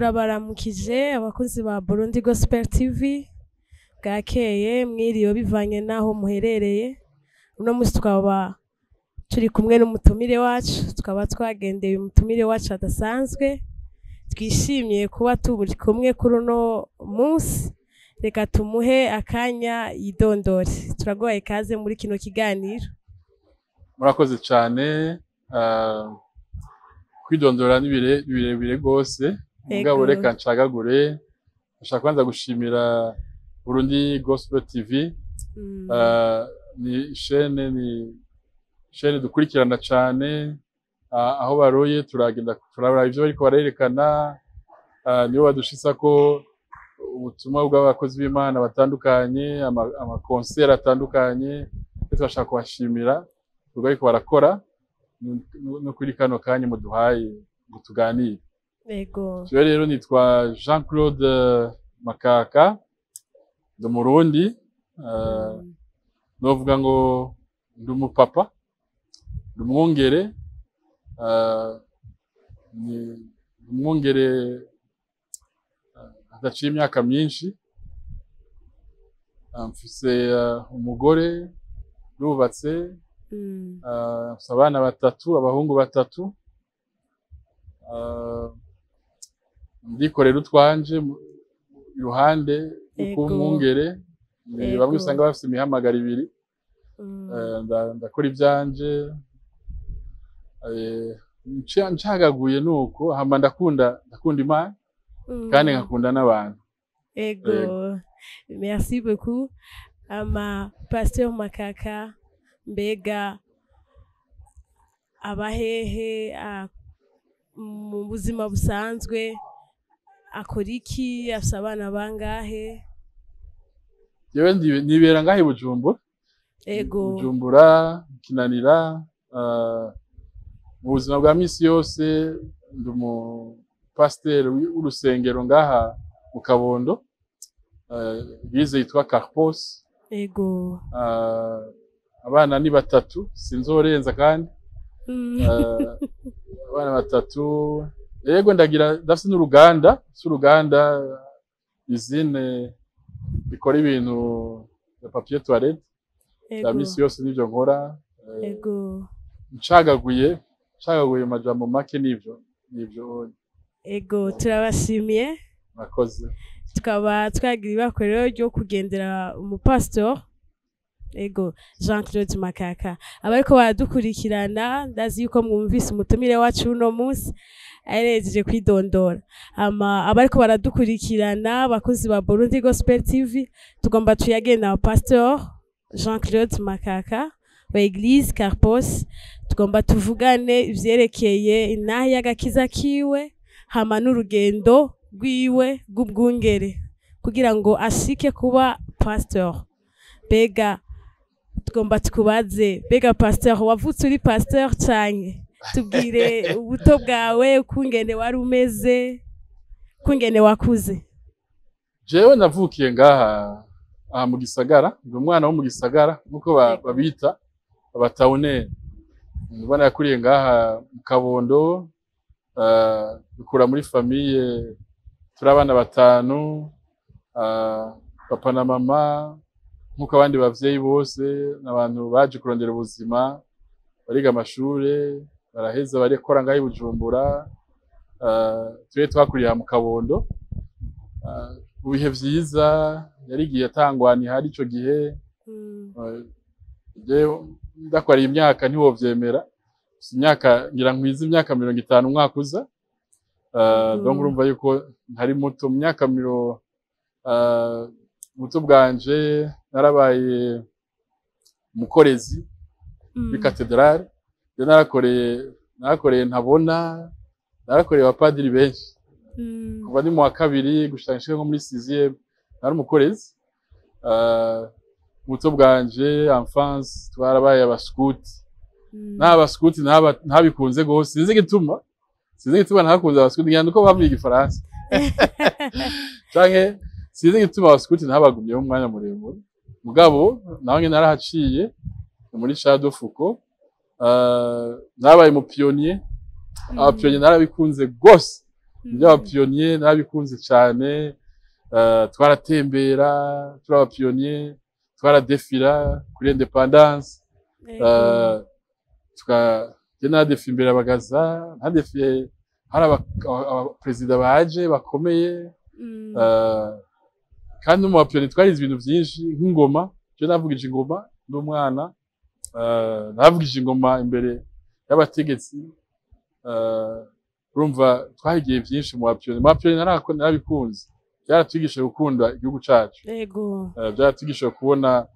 Turabaramukije abakozi ba Burundi Gospel TV bwakeye mwiriwe bivanye naho muherereye. Uno musi tukaba turi kumwe n'umutumire wacu, tukaba twagendeye umutumire wacu adasanzwe. Twishimiye kuba turi kumwe kuri uno musi. Reka tumuhe akanya yidondore. Turagoye ikaze muri kino kiganiro. Murakoze cyane. Kwidondora n'ibire gose. Mugabo reka ncagagure. Ndashaka kwanza gushimira Burundi Gospel TV. Ni chaîne dukurikirana cyane. Aho baroye turabara ivyo bariko barerekana. Niyo badushitsa ko ubutumwa bw'abakozi b'Imana batandukanye, ama concert atandukanye. Twashaka kubashimira ubwo ariko barakora no kuri kano kanya muduhaye ngo tuganire. Yego. Rero nitwa Claude MAKAKA do Burundi. Novuga ngo ndi umupapa, ndi umwongere, ni umwongere adaciye imyaka myinshi. Mfise umugore rubatse, mfise abana batatu, abahungu batatu. Ndikorera utwanje iruhande y'umwungere. Bamwe usanga bafise imihamagaro ibiri. Ndakora ibyanje. Ncagaguye nuko hama ndakunda Imana kandi nkakunda n'abantu. Ego. Merci beaucoup. Pasteur Makaka, mbega abahehe mu buzima busanzwe akora iki, afise abana bangahe? Yewe nibera ngahe Bujumbura. Ego. Bujumbura, Kinanira. Mu buzima bwa misi yose ndi pasteur w'urusengero ngaha mu Kabondo. Bize yitwa Carpos. Ego. Abana ni batatu, sinzorenza kandi. Abana batatu. Yego ndafise n'uruganda, izine bikora ibintu ya papier toilette. La misi yose nivyo nkora. Ego. Ncagaguye majambo make nivyo. Ego, turabashimiye. Murakoze. Tukaba twagira ibakorero ryo kugendera umupastor. Ego, Claude MAKAKA. Abariko baradukurikirana, ndazi yuko mwumvise umutumire wacu uno musi ahereje kwidondora. Abariko baradukurikirana abakozi ba Burundi Gospel TV, tugomba tuyagenda pastor Claude MAKAKA wa Eglise Carpos. Tugomba tuvugane ivyerekeye intahe y'agakiza kiwe hama n'urugendo rwiwe rw'ubwungere kugira ngo ashike kuba pastor. Bega tugomba tukubaze, bega pastor, wavutse uri pastor canke? Tubwire ubuto bwawe, ukungene wari umeze, ukungene wakuze. Jewe navukiye ngaha mu gisagara, ndi umwana wo mu gisagara nkuko babita abatawune. Mbona yakuriye ngaha mu Kabondo. Dukura muri famille turabana batanu, papa na mama nkuko abandi bavyeyi bose n'abantu baje kurondera ubuzima, bariga amashure, baraheza barekora ngaho i Bujumbura. Twe twakuriye mu Kabondo. Ubihe vyiza yarigiye atangwani hari ico gihe. Ndakwariye imyaka ntiwovyemera. Ngira nkwiza imyaka 50 umwaka uza. Donc urumva yuko ntari muto mu myaka muto bwanje. Narabaye umukorezi muri katedrale. Narakoreye ntabona. Narakoreye abapadiri benshi. Kuva ni mu wa kabiri gushika nko muri 6e nari umukorezi. Muto bwanje enfance twarabaye abascout. N'abascout ntabikunze gose. Sinzi gituma ntakunze abascout ngenda uko bamwiga Igifaransa. Canke sinzi gituma abascout ntabagumye mu mwanya muremure. Mugabo nawe narahaciye muri Shadow Fuko. Nabaye mu pionnier. Abapionnier narabikunze gose. by'abapionnier nabikunze cyane. Twaratembera turi abapionnier, twaradefira kuri independence, nadefi imbere abagaza, nadefi hari abaperezida baje bakomeye, kandi mu bapionnier twarize ibintu byinshi nk'ingoma. Je navugije ingoma n'umwana, navugije ingoma imbere y'abategetsi. Urumva twahigiye byinshi mu bapionnier. Mu bapionnier narabikunze, byaratwigisha gukunda igihugu cyacu. Yego. Byaratwigisha kubona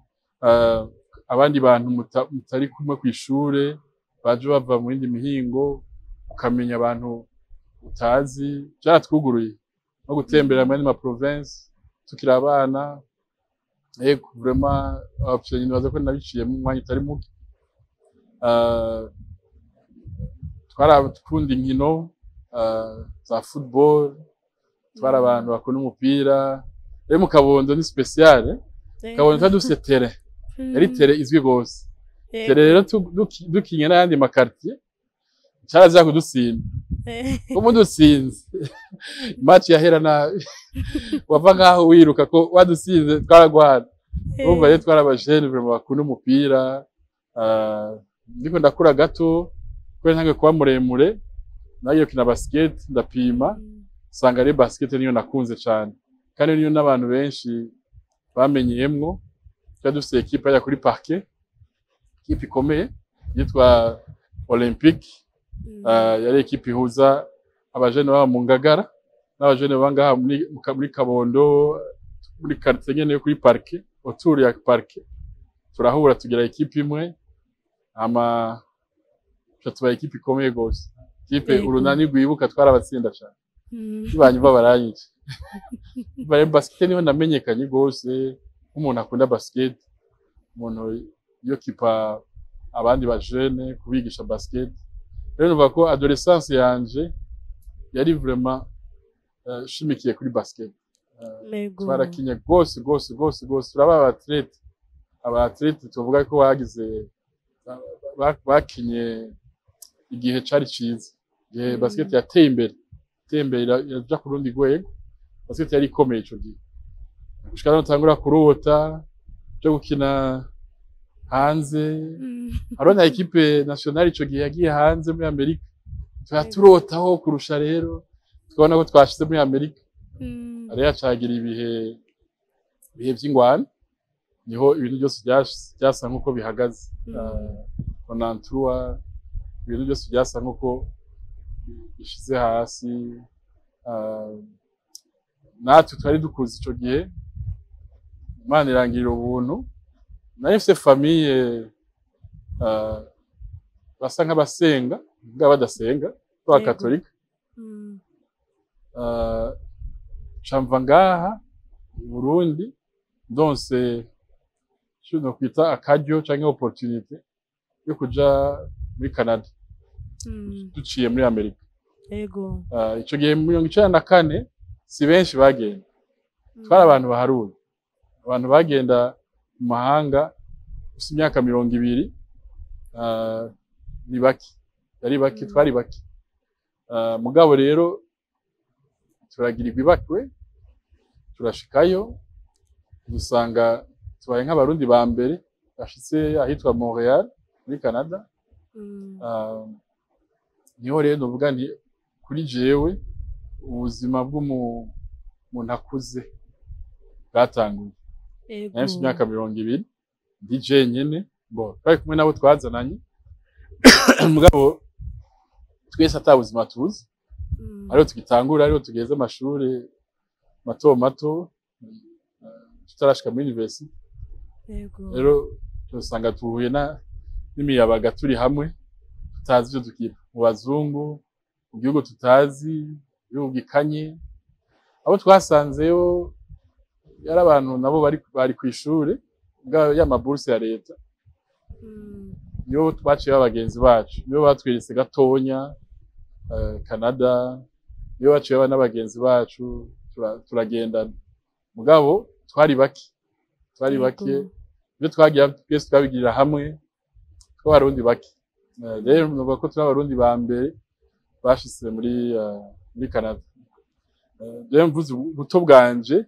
abandi bantu mutari kumwe ku ishure baje bava mu yindi mihingo, ukamenya abantu utazi. Byaratwuguruye no gutembera muri ma province tukiri abana. Yego, vraiment abapionnier baza ko nabiciye mu mwanya utari muke. Twarakunda inkino za football, twara abantu bakunda umupira. Rero mu Kabondo ni special, Kabondo twadufise terrain, yari terrain izwi gose. Terrain rero dukinye n'ayandi makartier cyaraza kudutsinda. Ubu dutsinze match yahera nabi, wava ngaho wiruka ko wadutsinze twaragwana. Urumva rero twarabajene vraiment bakunda umupira. Ndiko ndakura gato kubera ntange kuba muremure, nagiye kina basket ndapima, sanga ari basket niyo nakunze cyane, kandi niyo n'abantu benshi bamenyeyemwo. Dufise equipe ya kuri parquet, equipe ikomeye yitwa Olympique. Yari equipe ihuza abajene baba mu Ngagara n'abajene baba ngaha muri Kabondo, muri quartier nyene yo kuri parquet, autour ya parquet. Turahura tugira equipe imwe, ama tuba equipe ikomeye gose. Equipe urunani rwibuka twarabatsinda cyane. Banyumva baranyice. Bare basket niho namenyekanye gose nk'umuntu akunda basket, umuntu yo kipa abandi bajene kubigisha basket. Rero nuvuga ko adolescence yanje yari vraiment shimikiye kuri basket. Twarakinye gose. Turaba abatlete tuvuga ko bagize bakinye igihe cari ciza. Basket yateye imbere yaja ku rundi rwego. Basket yari ikomeye ico gihe, gushika no tangura kurota cyo gukina hanze. Arona equipe nationale ico gihe yagiye hanze muri Amerika, turataho kurusha. Rero twabona ko twashize muri Amerika, ari yacagira ibihe by'ingwana, niho ibintu byose byasa nkuko bihagaze. Onantrua ibintu byose byasa nkuko bishize hasi. Natwe twari dukuze ico gihe, Imana irangirira ubuntu. Nari mfise famille basa nk'abasenga bwa badasenga b'abakatolika. Camva ngaha Burundi ndonse no kwita akaryo canke opportunité yo kuja muri Canada, duciye muri Amerika. Yego. Ico gihe mu 1994 si benshi bagenda, twari abantu baharura. Abantu bagenda mu mahanga gusa imyaka 20, ni baki, yari baki, twari baki. Mugabo rero turagirirwa ibakwe, turashikayo dusanga tubaye nk'abarundi ba mbere bashitse ahitwa Montreal muri Canada. Niho rero nuvuga nti kuri jewe ubuzima bw'umuntu akuze bwatanguye. Nari imyaka 20 ndi jenyene, twari kumwe nabo twazananye. Mugabo twese atabuzima tuzi, ariho tugitangura, ariho tugeze amashuri mato tutarashika muri university. Rero tusanga tuhuye n'imiyabaga turi hamwe, tutazi ibyo dukira mu bazungu, mu gihugu tutazi, ibihugu gikanye. Abo twasanzeyo yari abantu nabo bari ku ishure y'amaburse ya leta. Niyo twaciye abagenzi bacu, niyo batwirise gatonya Canada, niyo baciye n'abagenzi bacu turagenda. Mugabo twari bake, ibyo twagiye twese twabigirira hamwe, tw'abarundi bake. Rero nuvuga ko turi abarundi ba mbere bashitse muri Canada. rero mvuze ubuto bwanje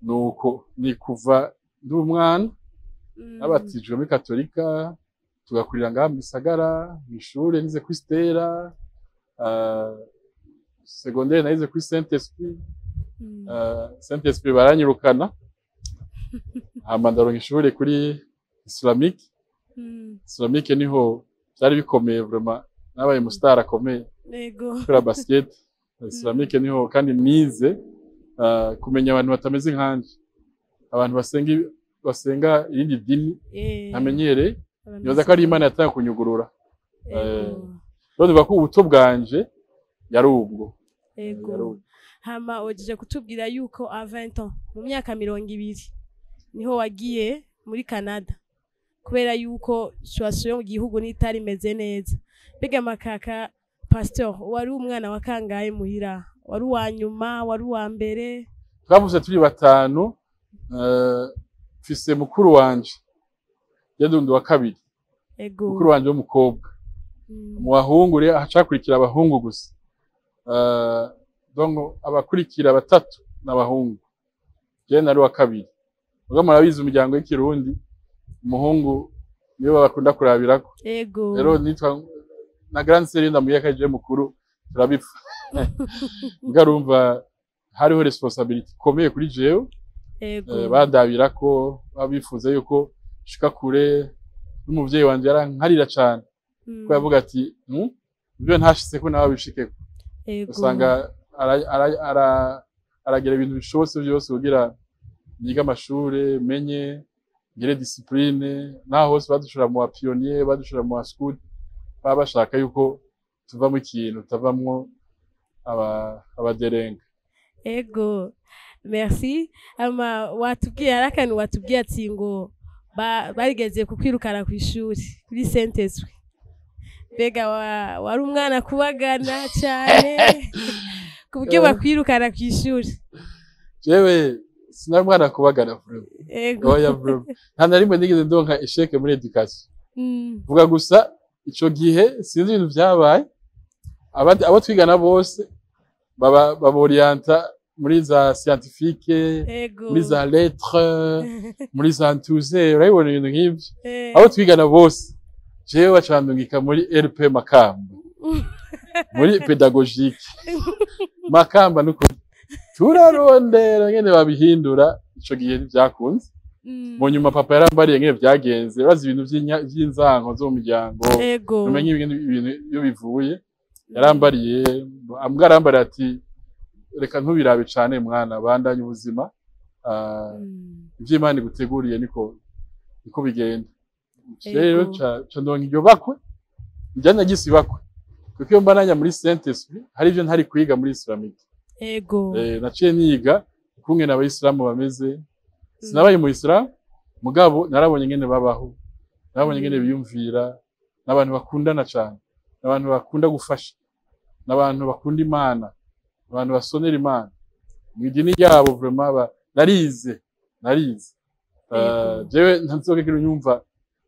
nuko ni kuva ndi umwana nabatijwe muri katolika tugakurira ngaha mu gisagara mw'ishure nize kuri Stella secondaire naize kuri Saint-Esprit Saint-Esprit baranyirukana hama ndaronka ishure kuri Islamique Islamique niho byari bikomeye vraiment nabaye mu star akomeye kuri basket Islamique niho kandi nize kumenya abantu batameze nkanje abantu basenga irindi dini amenyere nibaza ko ari Imana yatanga kunyugurura rero bako ubuto bwanje yari ubwo hama ojeje kutubwira yuko a 20 ans mu myaka 20 niho wagiye muri Canada kubera yuko situation mu gihugu nitari meze neza bega Makaka pastor wari umwana wa kangaye muhira wari uwanyuma wari uwa mbere twavuze turi batanu mfise mukuru wanje yadundi wa kabiri mukuru wanje w'umukobwa mu bahungu rero acakurikira abahungu gusa donc abakurikira batatu n'abahungu je nari wa kabiri ubwo murabizi umuryango w'ikirundi umuhungu niyo bakunda kurabirako rero nitwa na grande série ndamuyakaje mukuru turabipfa ngarumva hariho responsibility komeye kuri jewe badabirako babifuza yuko shika kure n'umuvyeyi wanje yarankarira cyane ko yavuga ati ibyo ntashitse ko nawe bishikeko usanga aragira ibintu bishobose byose kugira niga amashure menye ngire discipline naho hose badushira mu pionnier badushira mu scout baba bashaka yuko tuva mu kintu tavamwo abaderenga merci ama watubwiye arakanu watubwiye ati ngo barigeze kukwirukana ku ishuri kuri Saint-Esprit bega wari umwana kubagana cyane kubyo bakwirukana ku ishuri jewe sinari mwana kubagana bro nta narimwe nigeze ndonka échec muri education vuga gusa ico gihe sinzi ibintu byabaye abo twigana bose baborienta muri za scientifique muri za lettres muri za ntuze urabibona ibintu nk'ibyo abo twigana bose jewe bacandungika muri RP Makamba muri pédagogique Makamba nuko turarondera ngene babihindura ico gihe byakunze mu nyuma papa yarambariye ngene byagenze bazi ibintu by'inzanko zo mu muryango umenye ibintu iyo bivuye yarambariye ambwarambara ati reka ntubirabe cyane mwana bandanye ubuzima ivy'Imana guteguriye niko bigenda rero ca ndonka iryo bakwe njyana gisibakwe kuko iyo mbananya muri Saint-Esprit hari ivyo ntari kwiga muri Islamique naciye niga kungena abayisilamu bameze sinabaye mu Islam mugabo narabonye ngene babaho narabonye ngene biyumvira n'abantu bakundana cyane n'abantu bakunda gufasha n'abantu bakunda Imana abantu basonera Imana mu idini ryabo vraiment narize jewe ntanzokegera unyumva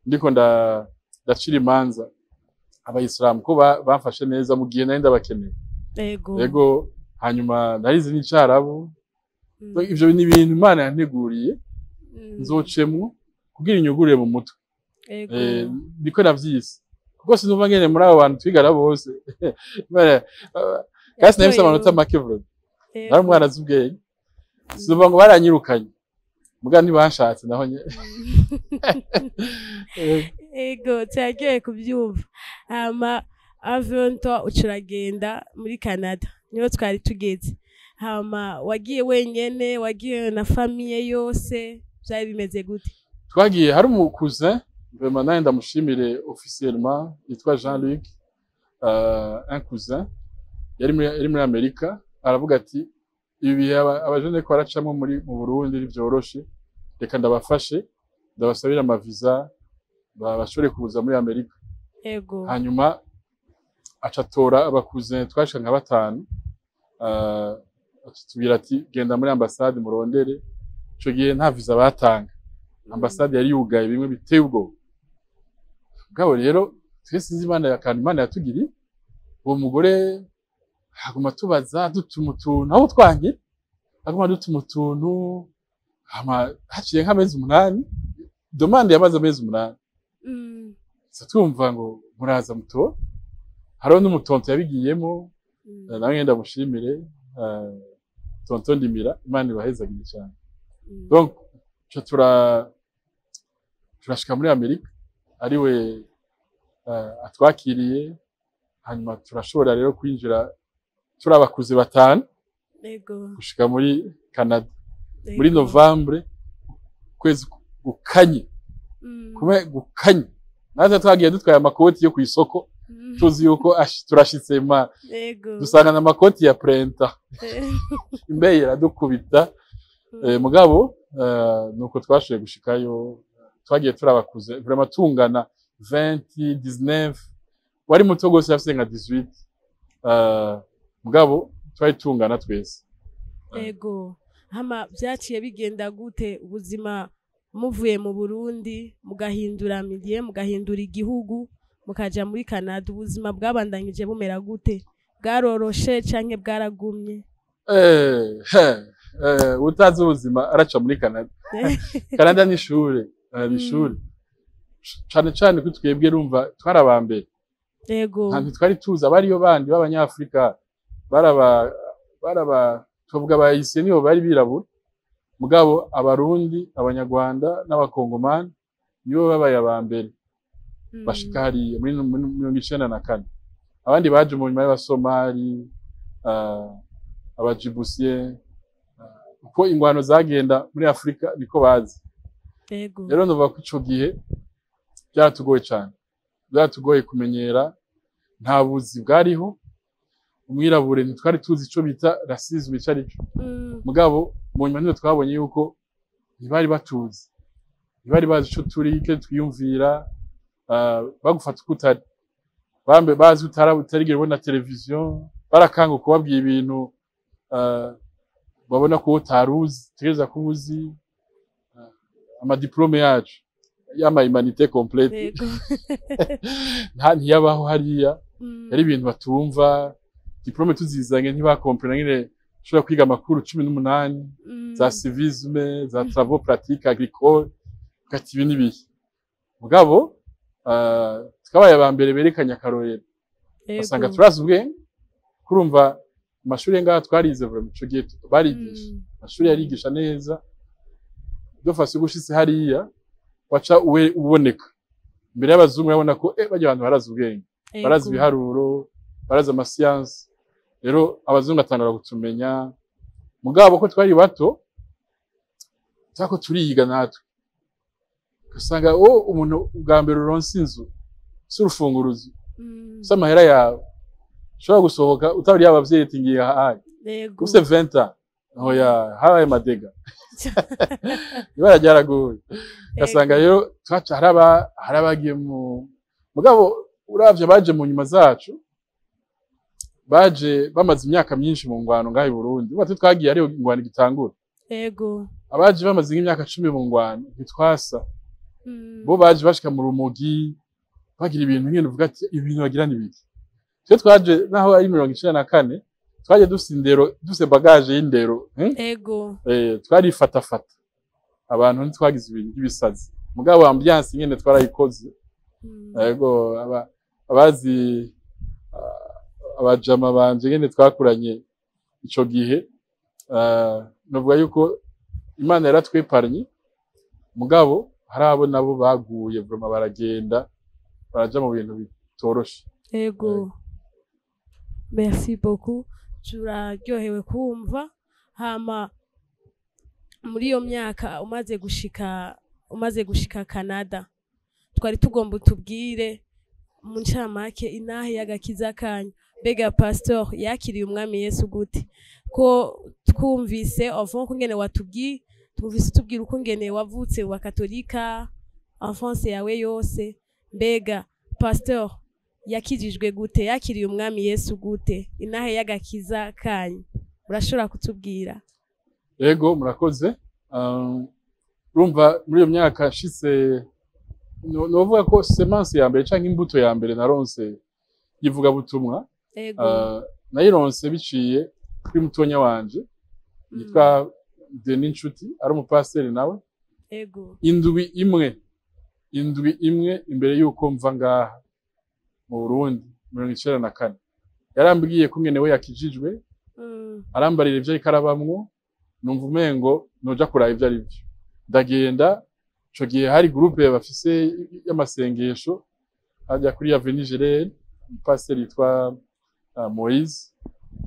ndiko ndacira imanza abayisilamu ko bamfashe neza mu gihe nari ndabakeneye yego hanyuma narize n'icarabu ivyo ni ibintu Imana yanteguriye nzocemwo kugira inyugurire mu mutwe niko navyise kuko sinumva ngene muri abo bantu twigana bose kasi nabise amanota make vuba nari umwana azubwenge sinumva ngo baranyirukanye muga ntibanshatse naho nye cyagiye kubyumva hama avento ucuragenda muri Canada niho twari tugeze hama wagiye wenyene wagiye na famille yose byari bimeze gute twagiye hari umukuze vraiment naye ndamushimire officiellement yitwa Jean-Luc un cousin yari muri Amerika aravuga ati ibi abajene ko aracamo mu Burundi byoroshe reka ndabafashe ndabasabira ama visa bashobore kuza muri Amerika hanyuma acatora abakuze twashaka nka batanu atubwira ati genda muri ambassade murondere ico gihe nta visa batanga ambassade yari yugaye bimwe biteye ubwo bwabo rero twese Imana yakandi Imana yatugiri uwo mugore haguma tubaza dutuma utuntu aho twangira haguma dutuma utuntu haciye nk'amezi 8 demande yamaze amezi 8 twumva ngo muraza muto hariho n'umutonto yabigiyemo nawe ngenda mushimire tonto Ndimira Imana ibahezagire cyane donc turashika muri Amerika ariwe atwakiriye hanyuma turashobora rero kwinjira turabakuze 5 gushika muri Canada muri Novembre kwezi gukanye gukanye naza twagiye dutwaye amakoti yo ku isoko tuzi yuko turashitse dusangana amakoti ya prenta imbeye iradukubita mugabo nuko twashoboye gushikayo twagiye turabakuze vraiment tungana 20 19 wari muto gose afite nka 18 mugabo twari tungana twese ego hama byaciye bigenda gute ubuzima muvuye mu Burundi mugahindura milieu mugahindura igihugu mukaja muri Canada ubuzima bwabandanyije bumera gute bwaroroshe canke bwaragumye utazi ubuzima araca muri Canada Canada ni ishure cane ko twebwe rumva twarabambere yego nta twari tuza bariyo bandi b'abanyafrika baraba tuvuga bayise niyo bari birabura mugabo abarundi abanyarwanda n'abakongomani nibo babaye abambere bashikari muri 1994 abandi baje mu nyuma y'abasomali abajibusien uko ingwano zagenda muri Afrika niko bazi yego rero nova ko ico gihe byatugoye cyane byatugoye kumenyera nta buzi bwariho umwirabure ntitwari tuzi ico bita racisme cyarico mugabo mu nyuma niyo twabonye yuko ntibari batuzi ntibari bazi ico turi ke twiyumvira bagufata ukutari bambe bazi utarigera ubona televiziyo barakanga kubabwiye ibintu babona ko utaruzi tegeza kubuzi amadiplome yacu yama humanité complète nta ntiyabaho hariya yari ibintu batumva diplome tuzizanye ntibakomprena nyine ushobora kwiga amakuru 18 za civisme za travaux pratiques agricoles kati ibintu bihe mugabo twabaye abambere berekanye akarorero basanga turazi ubwenge kurumva amashuri ngaha twarize vraiment ico gihe barigisha amashuri yarigisha neza dofasi gushitse hariya waca uboneka imbere y'abazungu yabona ko bajya abantu barazi ubwenge barazi ibiharuro barazi amascience rero abazungu atangara gutumenya mugabo ko twari bato cyako turiyiga natwe usanga umuntu bwa mbere uronse inzu surufunguruzi samahera yawe ushobora gusohoka utabari y'abavyeyi tingiye hayi use 20 hoya habaye madega ibara ryaragoye gasanga rero twaca harabagiye mu mugabo uravye baje mu nyuma zacu baje bamaze imyaka myinshi mu ngwano ngaho i Burundi bati twagiye ari ingwano gitangura yego abaje bamaze imyaka 10 mu ngwano ntitwasa bo baje bashika mu rumogi bagira ibintu nyene uvuga ati ibintu bagira nibiki twe twaje naho ari 1994 twaje duse bagage y'indero yego twari fata abantu ntitwagize ibintu by'ibisazi mugabo ambiance nyene twarayikoze yego abazi abajama banje nyene twakuranye ico gihe novuga yuko Imana yaratweparanye mugabo harabo nabo baguye vraiment baragenda baraja mu bintu bitoroshe yego merci beaucoup turaryohewe kumva hama muri iyo myaka umaze gushika Canada twari tugomba utubwire mu ncamake Intahe y'agakiza kanyu bega pastor yakiriye umwami Yesu gute ko twumvise avant kungene watubwiye twumvise tubwira uko ngene wavutse wa katolika enfance yawe yose mbega pastor yakijijwe gute yakiriye umwami Yesu gute Intahe y'agakiza kanyu urashobora kutubwira yego murakoze urumva muri iyo myaka shise novuga ko semence ya mbere canke imbuto ya mbere naronse yivuga butumwa nayironse biciye kuri mutonya wanje yitwa Denis Nshuti ari umupasiteri nawe. Ego. Indwi imwe imbere yuko mva ngaha mu Burundi 1994 yarambwiye ko mwene we yakijijwe arambarira ivyo ikarabamwo numva umengo noja kuraba ivyo ari byo ndagenda ico gihe hari groupe bafise y'amasengesho hajya kuri Avenue Gerard umupasiteri yitwa Moise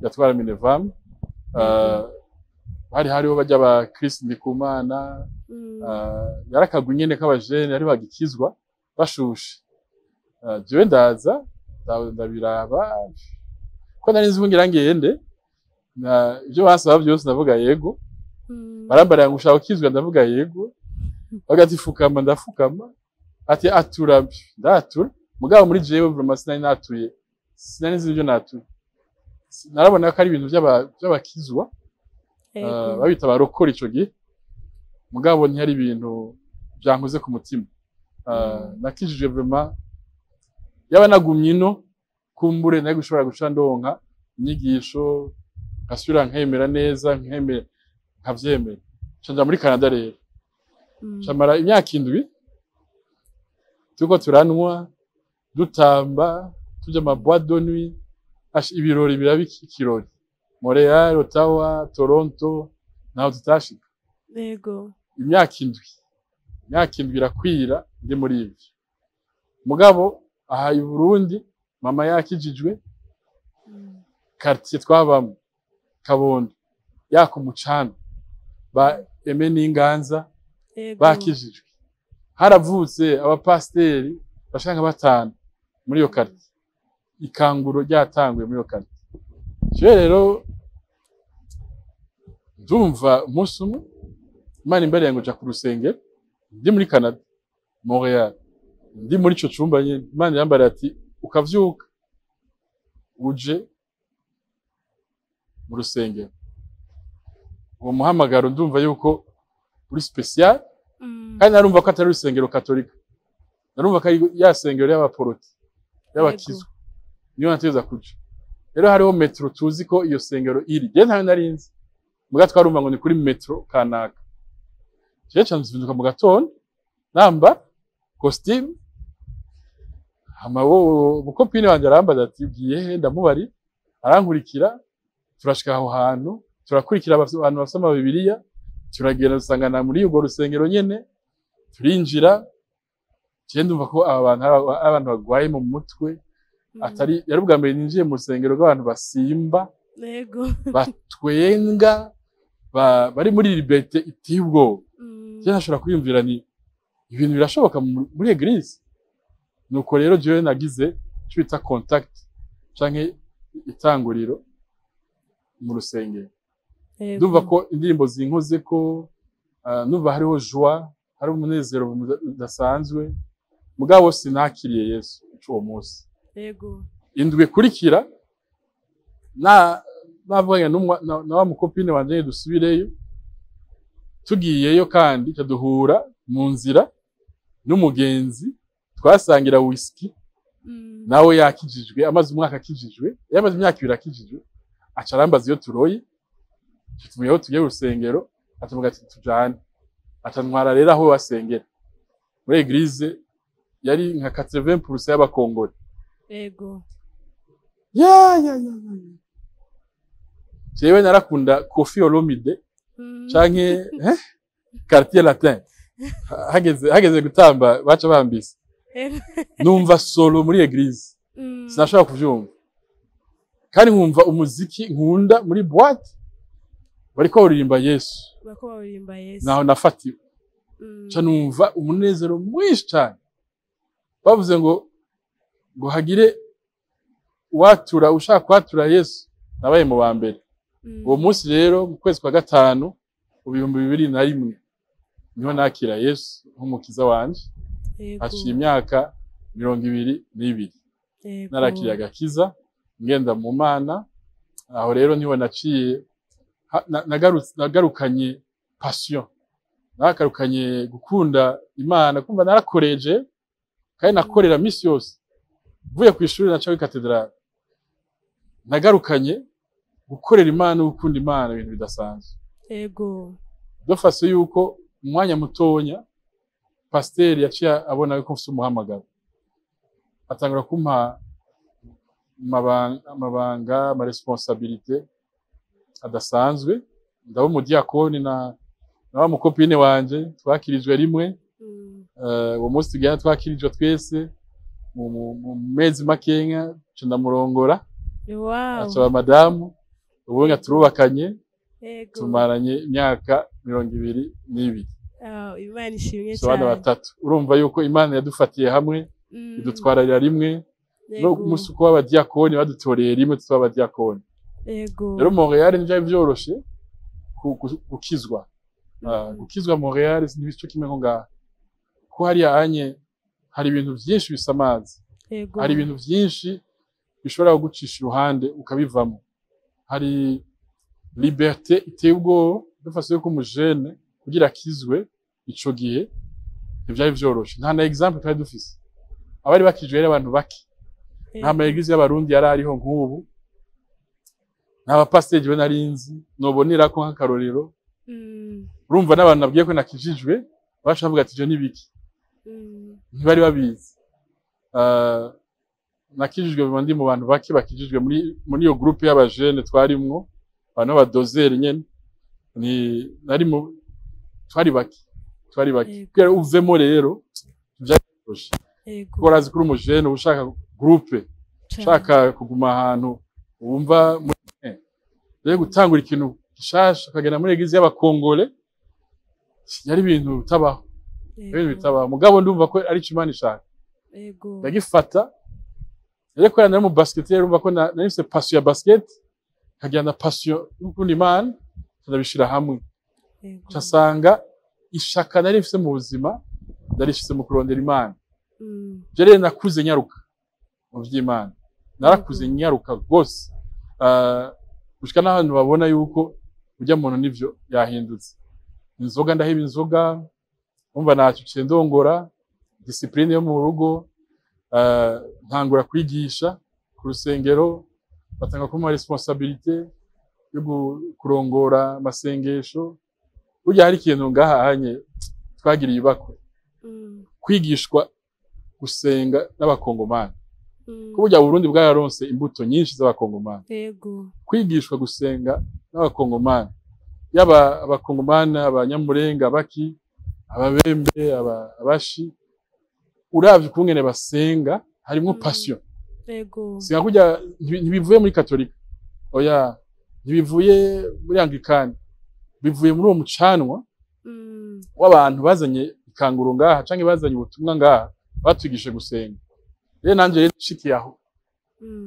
yatwara Minevam hariho bajya ba Chris Ndikumana yarakagwa nyene k'abajene ari bagikizwa bashushe jewe ndaza ndabiraba ko nari nzi ngira ngende na ibyo basaba byose ndavuga yego barambara ngushaka ukizwa ndavuga yego bagati fukama ndafukama ati atura ndatura mugabo muri jewe vraiment sinari natuye sinari nzi ibyo natuye narabona ko ari ibintu by'abakizwa babita barokora ico gihe mugabo ntiyari ibintu byankoze ku mutima nakijije vraiment yaba nagumye ino kumbure nayo gushobora guca ndonka inyigisho nkasubira nkemera neza nkavyemera canja muri Canada rero camara imyaka 7 tuko turanwa dutamba tujya ma boîte de nuit ibirori birabiki ikirori Montreal, Ottawa, Toronto naho tutashika yego imyaka 7 irakwira ndi muri ivyo mugabo aha i Burundi mama yakijijwe quartier twabamo Kabondo yako mucana ba eme n'inganza bakijijwe haravutse abapasteri bashaka 5 muri yo quartier ikanguro ryatanguye muri yo quartier je rero ndumva umunsi umwe Imana imbere yango ja ku rusengero ndi muri Canada Montreal ndi muri ico cumba nyene Imana yambara ati ukavyuka uje mu rusengero uwo muhamagaro ndumva yuko uri special kandi narumva ko atari urusengero katolika narumva ko ya sengero y'abaporoti y'abakizwa niyo nateza kuja rero hariho metro tuzi ko iyo sengero iri je nta narinzi muga twarumva ngo ni kuri metro kanaka je canzinduka mu gatondo namba costume amawo mukopine wanje arambaza ati ugiye ndamubari arankurikira turashika aho hantu turakurikira abantu basoma Bibiliya turagenda dusangana muri ugo rusengero nyene turinjira je ndumva ko abantu bagwaye mu mutwe atari yari ubwa mbere ninjiye mu rusengero rw'abantu basimba yego batwenga bari muri liberté itibwo je nashobora kwiyumvira ni ibintu birashoboka muri eglise nuko rero jewe nagize twita contact canke itanguriro mu rusengero ndumva ko indirimbo zinkoze ko numva hariho joie hari umunezero udasanzwe mugabo sinakiriye Yesu uwo munsi yego indwi kurikira navuganye na wa mukopine wanje dusubireyo tugiyeyo kandi caduhura mu nzira n'umugenzi twasangira whisky nawe yakijijwe amaze umwaka akijijwe yamaze imyaka 2 akijijwe acarambaza iyo turoye tutumiyeho tugiye urusengero atuvuga ati tujane atantwara rero aho wasengera muri eglise yari nka 80% y'abakongore yego jewe narakunda Kofi Olomide canke quartier latin hageze gutamba baca bambise numva solo muri eglise sinashaka kuvyumva kandi nkumva umuziki nkunda muri boîte bariko baririmba Yesu naho nafatiwe ca numva umunezero mwinshi cyane bavuze ngo hagire watura ushaka kwatura Yesu nabaye mu wa mbere uwo munsi rero mu kwezi kwa 5 mu 2021 niho nakira Yesu nk'umukiza wanje haciye imyaka 22 narakiriye agakiza ngenda mu Mana aho rero niho naciye nagarukanye passion nakarukanye gukunda Imana kumva narakoreje kandi nakorera misi yose vuye ku ishuri naca kuri cathedrale nagarukanye gukorera Imana gukunda Imana ibintu bidasanzwe. Ego. Dofase yuko umwanya mutonya pasteur yaciye abona yuko mfite umuhamagaro. Atangura kumpa amabanga ma responsabilité adasanzwe. Ndabo mu diakoni na wa mukopine wanje twakirijwe rimwe. Uwo munsi gya twakirijwe twese mu mezi makenya ndamurongora. Wow. Aca madamu ubu nga turubakanye. Ego. Tumaranye imyaka 22. Imana ishimwe cyane. Abana batatu. Urumva yuko Imana yadufatiye hamwe idutwararira rimwe. No musuko w'abadiakoni badutoreye rimwe tw'abadiakoni. Ego. Rero Montreal nje byoroshe gukizwa. Gukizwa Montreal n'ibicyo kimwe ngo ngaha. Ko hari anye hari ibintu byinshi bisamazi. Ego. Hari ibintu byinshi bishobora gucisha iruhande ukabivamo. Hari liberté iteye ubwo dufase yuko umujene kugira akizwe ico gihe ivyari vyoroshe. Nta na example twari dufise. Abari bakijwe abantu baki. Nta maeglise y'abarundi yari ariho nk'ubu. Nta bapasteur narinzi nobonera ko nk'akarorero. Urumva n'abantu nabwiye ko nakijijwe bashavuga ati je nibiki. Ntibari babizi. Nakijijwe bandi mu bantu baki bakijijwe muri iyo groupe y'abajene twarimwo abantu badozere nyene ni nari mu twari baki kwera uvemo rero byaroshe. Ego. Korazi kuri umujene ushaka groupe ushaka kuguma ahantu wumva rero gutangura ikintu gishasha kagenda muri eglise y'abakongole yari ibintu bitabaho. Ibintu bitabaho mugabo ndumva ko ari Imana ishaka. Ego. Ndagifata rero ko yana mu basket urumva ko nari passion ya basket kagenda passion y'ukunda Imana ndabishira hamwe. Ego. Cyasanga ishaka nari mfise mu buzima ndarishise mu kurondera Imana. Jere nakuze nyaruka mu vy'Imana. Narakuze nyaruka gose. Gushika n'ahantu babona yuko ujya muntu nivyo yahindutse. Inzoga ndaheba inzoga umva nacuciye ndongora discipline yo mu rugo ntangura kwigisha ku rusengero batanga kuma responsabilité yo kurongora amasengesho. Burya hari ikintu ngaha hanye twagiriye ibakwe. Kwigishwa gusenga n'abakongomani. Kuburya Burundi bwararonse imbuto nyinshi z'abakongomani. Yego. Kwigishwa gusenga n'abakongomani. Yaba abakongomani abanyamurenga baki ababembe abashi uravye kungene basenga harimo passion. Yego. Singa kujya ntibivuye muri katolika. Oya ntibivuye muri anglikani. Bivuye muri uwo mucanwa w'abantu bazanye ikanguru ngaha canke bazanye ubutumwa ngaha batugishe gusenga. Rero nanje rero nshikiye aho.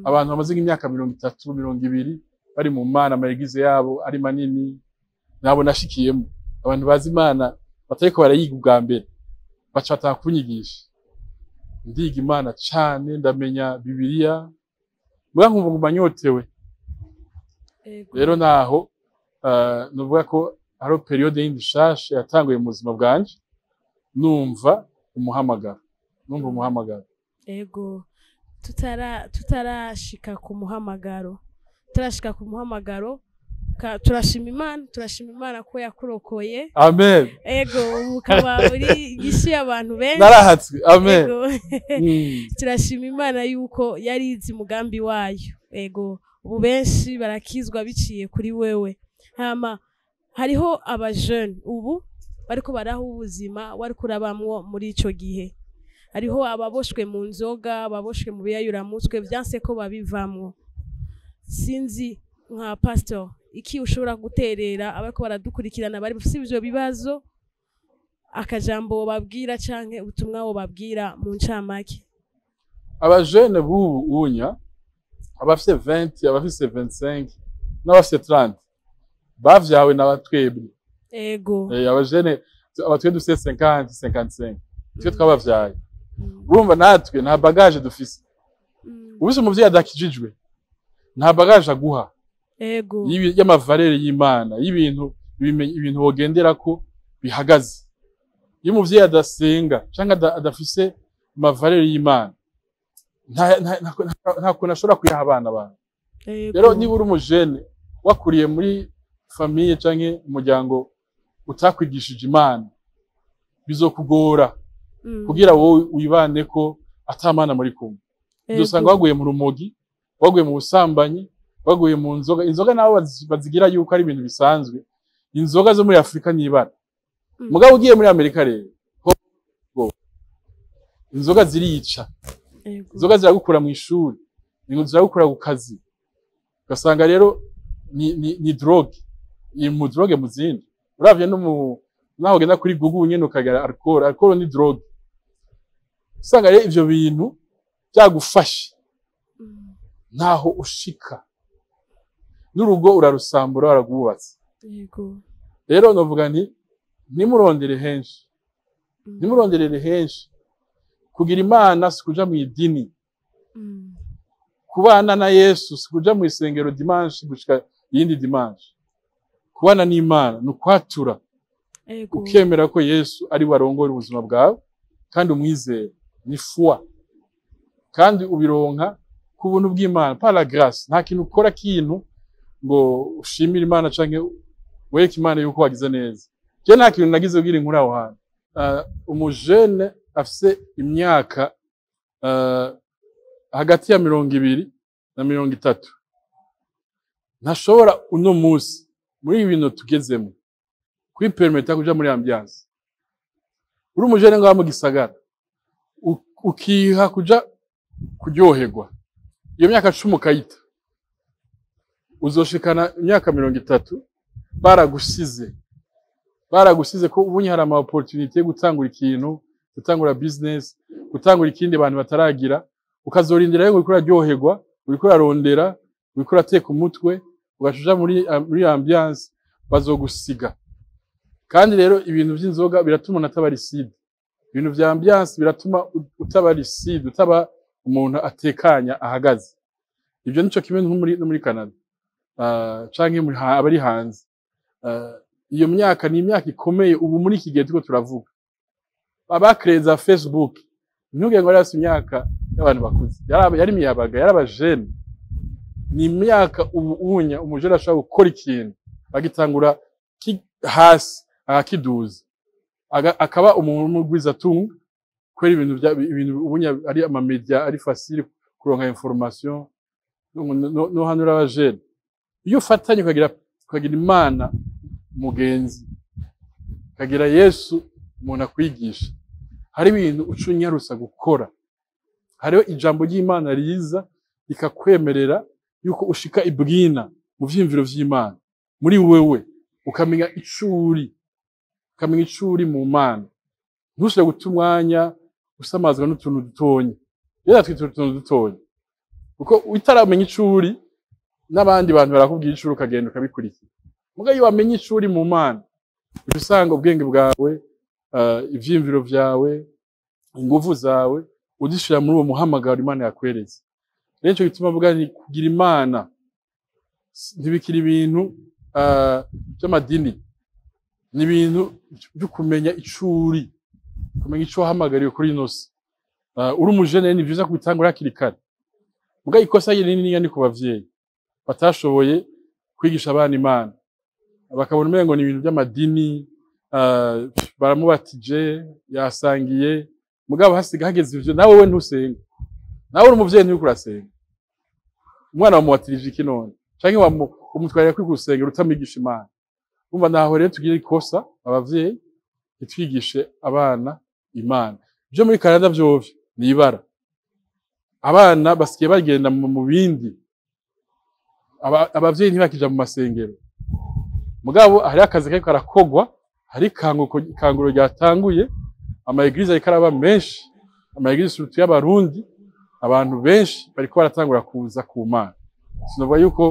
Abantu bamaze imyaka 30 20 bari mu Mana amayigize yabo ari manini nabo nashikiyemo. Abantu bazi Imana batariko barayiga ubwa mbere baca batakunyigisha. Ndiga Imana cyane ndamenya Bibiliya mwa nkumva ngumanyotewe. Rero naho nuvuga ko haro periode y'indishashe yatanguye mu buzima bwanje numva umuhamagaro. Ego. Tutarashika ku muhamagaro. Turashika ku muhamagaro. Turashima Imana ko yakurokoye. Amen. Ego ukaba uri gishi abantu benshi. Narahatswe. Amen. Turashima Imana yuko yarizi mugambi wayo. Ego ubu benshi barakizwa biciye kuri wewe. Hama hariho abajeune ubu bariko baraho ubuzima wari kurabamwo muri ico gihe. Hariho ababoshwe mu nzoga, ababoshwe mu biyayuramutwe byanse ko babivamwo. Sinzi nka pastor iki ushobora guterera abariko baradukurikirana bari bafite ivyo bibazo akajambo babwira canke ubutumwa wo babwira mu ncamake. Abajeune bubu unya abafite 20 abafite 25 n'abafite 30 bavyawe n'abatwebwe. Ego. Abajeune abatwe dufite 50 55 twe twabavyaye. Urumva natwe nta bagage dufise. Ubise umuvyeyi adakijijwe nta bagage aguha. Ego. Y'amavalere y'Imana y'ibintu wogendera ko bihagaze. Iyo umuvyeyi adasenga canke adafise amavalere y'Imana nta kuntu ashobora kuyaha abana bawe. rero niba uri umujene wakuriye muri famille canke umuryango utakwigishije Imana bizokugora kugira wowe wibane ko atamana muri kumwe uzosanga waguye mu rumogi waguye mu busambanyi waguye mu nzoga inzoga nabo bazigira yuko ari ibintu bisanzwe inzoga zo muri Afrika nibara mugabo ugiye muri Amerika rero inzoga zirica inzoga ziragukura mu ishuri inzoga ziragukura ku kazi ugasanga rero ni drogue mu drogue mu zindi uravye naho genda kuri Google nyene ukagara alcool ni drogue usanga rero ivyo bintu byagufasha ntaho ushika n'urugo urarusambura waragwubatse rero novuga nti nimurondere henshi kugira Imana sikuja mu idini kubana na Yesu sikuja mu isengero dimanche gushika yindi dimanche kubana n'Imana nukwatura ukemera ko Yesu ari warongora ubuzima bwawe kandi umwizeye ni foi kandi ubironka ku buntu bw'Imana par la grâce nta kintu ukora kintu ngo ushimire Imana canke weke Imana yuko wagize neza je nta kintu nagize kugira inkuru aho hantu umujene afise imyaka hagati ya 20 na 30 ntashobora uno musi muri ibintu tugezemo kwipermeta kuja muri ambiance uri umujene ngaho mu gisagara ukiha kuja kuryoherwa iyo myaka 10 kayita uzoshikana imyaka 30 baragusize ko ubunye hari ama opportunity yo gutangura ikintu gutangura business gutangura ikindi abantu bataragira ukazorindira yo gukora ryoherwa urikora rondera urikora teka umutwe ugashuja muri ambiance bazogusiga kandi rero ibintu by'inzoga biratuma unatabariside ibintu vya ambiance biratuma utabariside utaba umuntu atekanya ahagaze ibyo nico kimwe no muri Canada canke muri abari hanze iyo myaka ni imyaka ikomeye ubu muri iki gihe tuko turavuga abakreza Facebook ntuge ngo arasi imyaka y'abantu bakuze yari miyabaga yarabajene ni imyaka ubunya umujera ashaka gukora ikintu bagitangura hasi akiduza akaba umuntu mugwiza tunga kwera ibintu ubunya ari ama media ari facile kuronka information no hanura abajene iyo ufatanye ukagira Imana mugenzi kagira Yesu umuntu akwigisha hari ibintu ucunyarusa gukora hariho ijambo ry'Imana riza rikakwemerera yuko ushika ibwina mu vyimviro vy'Imana muri wewe ukamenya icuri mu Mana ntushe gutumwanya usamazwa n'utuntu dutonye rero twitwa utuntu dutonye uko utaramenya icuri n'abandi bantu barakubwira icuri ukagenda ukabikurikira muga iyo wamenye icuri mu Mana usanga ubwenge bwawe ivyimviro vyawe ingufu zawe udishira muri uwo muhamagaro Imana yakweretse rero cyo gituma avuga ni kugira Imana ntibikira ibintu by'amadini ni ibintu byo kumenya icuri kumenya ico wahamagariwe kuri inosi uri umujene ni byiza kubitangura hakiri kare muga ikosa yini ni ku bavyeyi batashoboye kwigisha abana Imana bakabona umengo ni ibintu by'amadini baramubatije yasangiye mugabo hasiga hageze ivyo nawe we ntusenga nawe uri umuvyeyi nturi kurasenga umwana wamuwatirije iki none canke umutwarira kwigusenga utamigisha Imana umva naho rero tugira ikosa abavyeyi itwigishe abana Imana byo muri Canada vyovyo ni ibara abana basikiye bagenda mu bindi abavyeyi ntibakija mu masengero mugabo hari akazi kariko karakogwa hari kanguro ryatanguye ama eglise ariko araba menshi ama eglise surtout y'abarundi abantu benshi bariko baratangura kuza ku Mana sinovuga yuko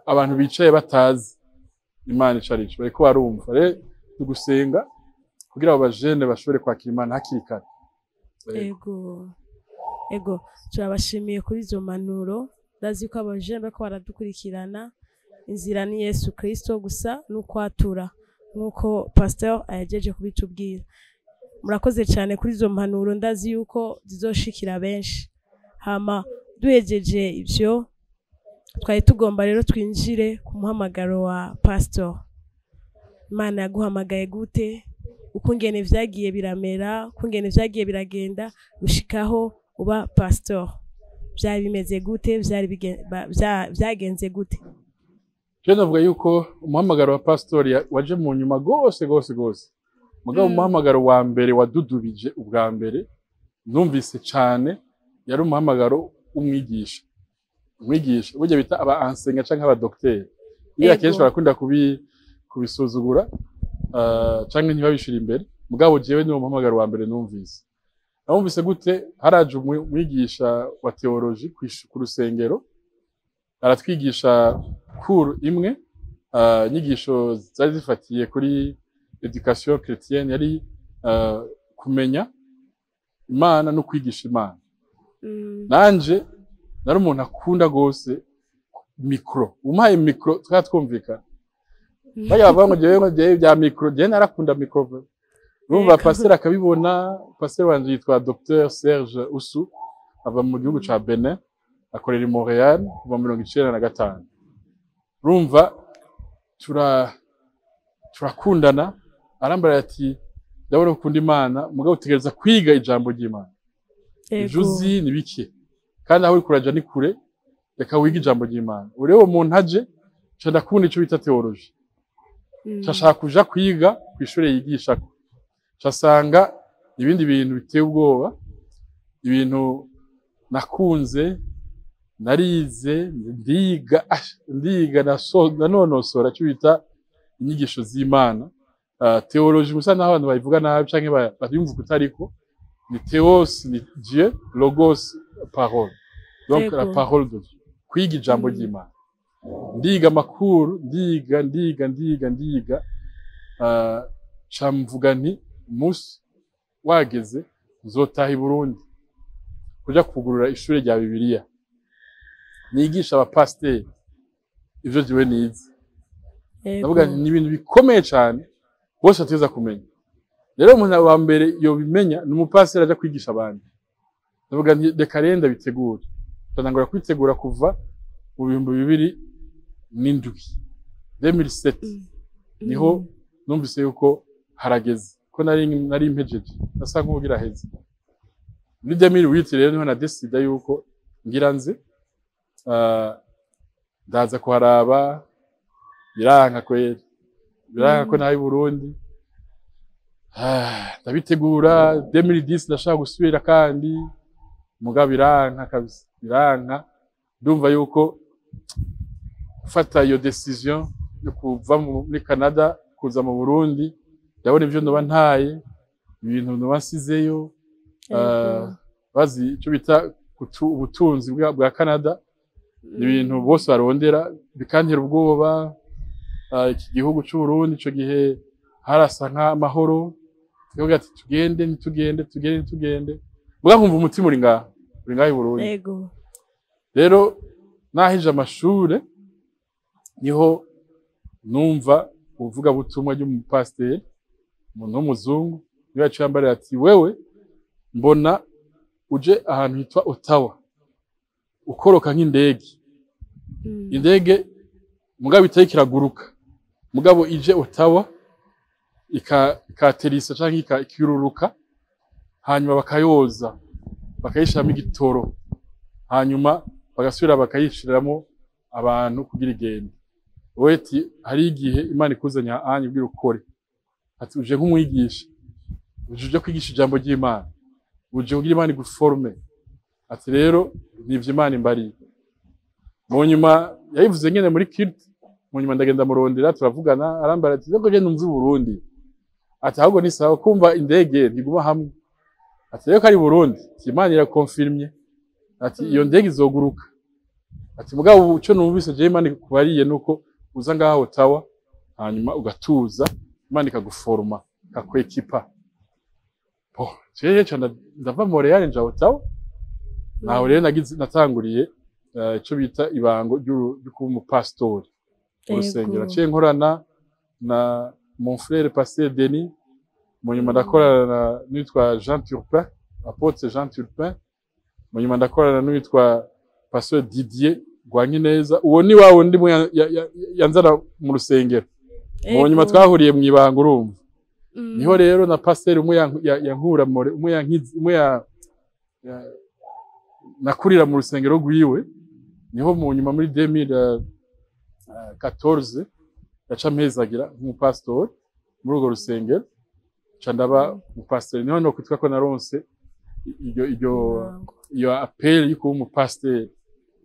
abantu bicaye batazi Imana icarico bariko barumva rero tugusenga kugira abo bajene bashobore kwakira Imana hakiri kare ego turabashimiye kuri izo manuro ndazi ko abajene bariko baradukurikirana inzira ni Yesu Kristo gusa n'ukwatura nkuko pastor ayajeje kubitubwira murakoze cyane kuri izo mpanuro ndazi yuko zizoshikira benshi hama duhejeje ivyo twari tugomba rero twinjire ku muhamagaro wa pastor. Imana yaguhamagaye gute, ukungene vyagiye biramera, ukungene vyagiye biragenda gushikaho uba pastor, vyari bimeze gute, vyagenze gute? Je navuga yuko umuhamagaro wa pastor waje mu nyuma gose. Mugabo umuhamagaro wa mbere wadudubije ubwa mbere numvise cane yari umuhamagaro umwigisha. Burya bita aba enseignant canke aba docteur. Iyo akenshi barakunda kubisuzugura canke ntibabishira imbere. Mugabo jewe ni umuhamagaro wa mbere numvise. Numvise gute haraje umwigisha wa theologie ku rusengero aratwigisha cours imwe inyigisho zari zifatiye kuri education chrétienne yari kumenya Imana no kwigisha Imana. Nanje nari umuntu akunda gose micro. Umpaye micro twatwumvikana. Baya bavuga ngo jewe bya micro, je narakunda micro. Urumva pasteur akabibona, pasteur wanje yitwa Dr Serge Usu ava mu gihugu ca Benin, akorera i Montreal kuva 1995. Urumva turakundana, arambara ati ndabona ukunda Imana, mugabo utegereza kwiga ijambo ry'Imana. Juzi ni bike kandi aho uri kuraja ni kure, reka wiga ijambo ry'Imana. Urebe umuntu aje ndakunda ico bita theologie. Cashaka kuja kwiga kw'ishure yigisha ko. Casanga ibindi bintu biteye ubwoba, ibintu nakunze, narize, ndiga nanonosora cyo bita inyigisho z'Imana. Theologie gusa naho abantu bayivuga nabi canke bayumva kutariko, ni Theos, ni Dieu, Logos, Parole. Donc la parole de Dieu. Kwiga ijambo ry'Imana. Ndiga makuru, ndiga. Camvuga nti umunsi wageze uzotaha i Burundi kuja kugurura ishure rya Bibiliya. Nigisha abapasiteri ivyo jiwe nize. Navuga ni ibintu bikomeye cyane bose ateza kumenya. Rero umuntu wa mbere yo bimenya ni umupasiteri aja kwigisha abandi. Navuga nti reka renda bitegura. Tanangura kwitegura kuva mu 2007 niho numvise yuko harageze ko nari impejeje nasa nk'ugira heze. Muri 2008 rero niho na decide yuko ngira nze ndaza kuharaba biranka ko nahi Burundi. Ndabitegura 2010 ndashaka gusubira kandi mugabo biranka kabisa, biranka. Ndumva yuko gufata iyo decision yo kuva muri Canada kuza mu Burundi, ndabona ivyo ndoba ntaye, ibintu ndoba nsizeyo, bazi ico bita ubutunzi bwa Canada, ibintu bose barondera bikantera ubwoba. Iki gihugu cy'u Burundi ico gihe harasa nk'amahoro, tuvuga ati tugende. Muga nkumva umutima uri ngaha i Burundi. Yego. Rero nahije amashure niho numva uvuga butumwa ry'umupasiteri umuntu w'umuzungu niwe yacambara ati wewe mbona uje ahantu hitwa Ottawa ukoroka nk'indege. Indege mugabo itari kiraguruka, mugabo ije Ottawa ikaterisa canke ikiruruka, hanyuma bakayoza bakayishiramo igitoro, hanyuma bagasubira bakayishiramo abantu kugira igende. Weti hari igihe Imana ikuzanya ahanye ubwira ukore, ati uje nk'umwigisha, uje kwigisha ijambo ry'Imana, uje kugira Imana iguforme. Ati rero nivyo Imana imbari. Mu nyuma yayivuze nyene muri kirt, mu nyuma ndagenda murondera turavugana, arambara ati ngo je numva Burundi. Ati ahubwo ni sawa kumva indege ntiguma hamwe. Ati rero kari Burundi, Imana irakonfirmye. Ati iyo ndege izoguruka. Ati mugabo uco numvise je Imana ikubariye nuko uza ngaha Ottawa, hanyuma ugatuza, Imana ikaguforma, ikakwekipa. Jeje ndava Montreal nja Ottawa. Naho rero natanguriye ico bita ibango ry'ukuba umupastori. Urusengero ciye nkorana na mon frère Pasteur Denis, mu nyuma ndakorana n'uwitwa Jean Turpin, Apôtre Jean Turpin, mu nyuma ndakorana n'uwitwa Pastor Didier Rwankineza, uwo ni wawe ndi yanzana mu rusengero. Mu nyuma twahuriye mu ibanga urumva. Niho rero na pasteur umwe yankura umwe nakurira mu rusengero rwiwe. Niho mu nyuma muri 2014 yaca mpezagira nk'umupastor muri urwo rusengero. Candaba umupasteur niho no kwitwa ko naronse iyo appel yuko umupasteur.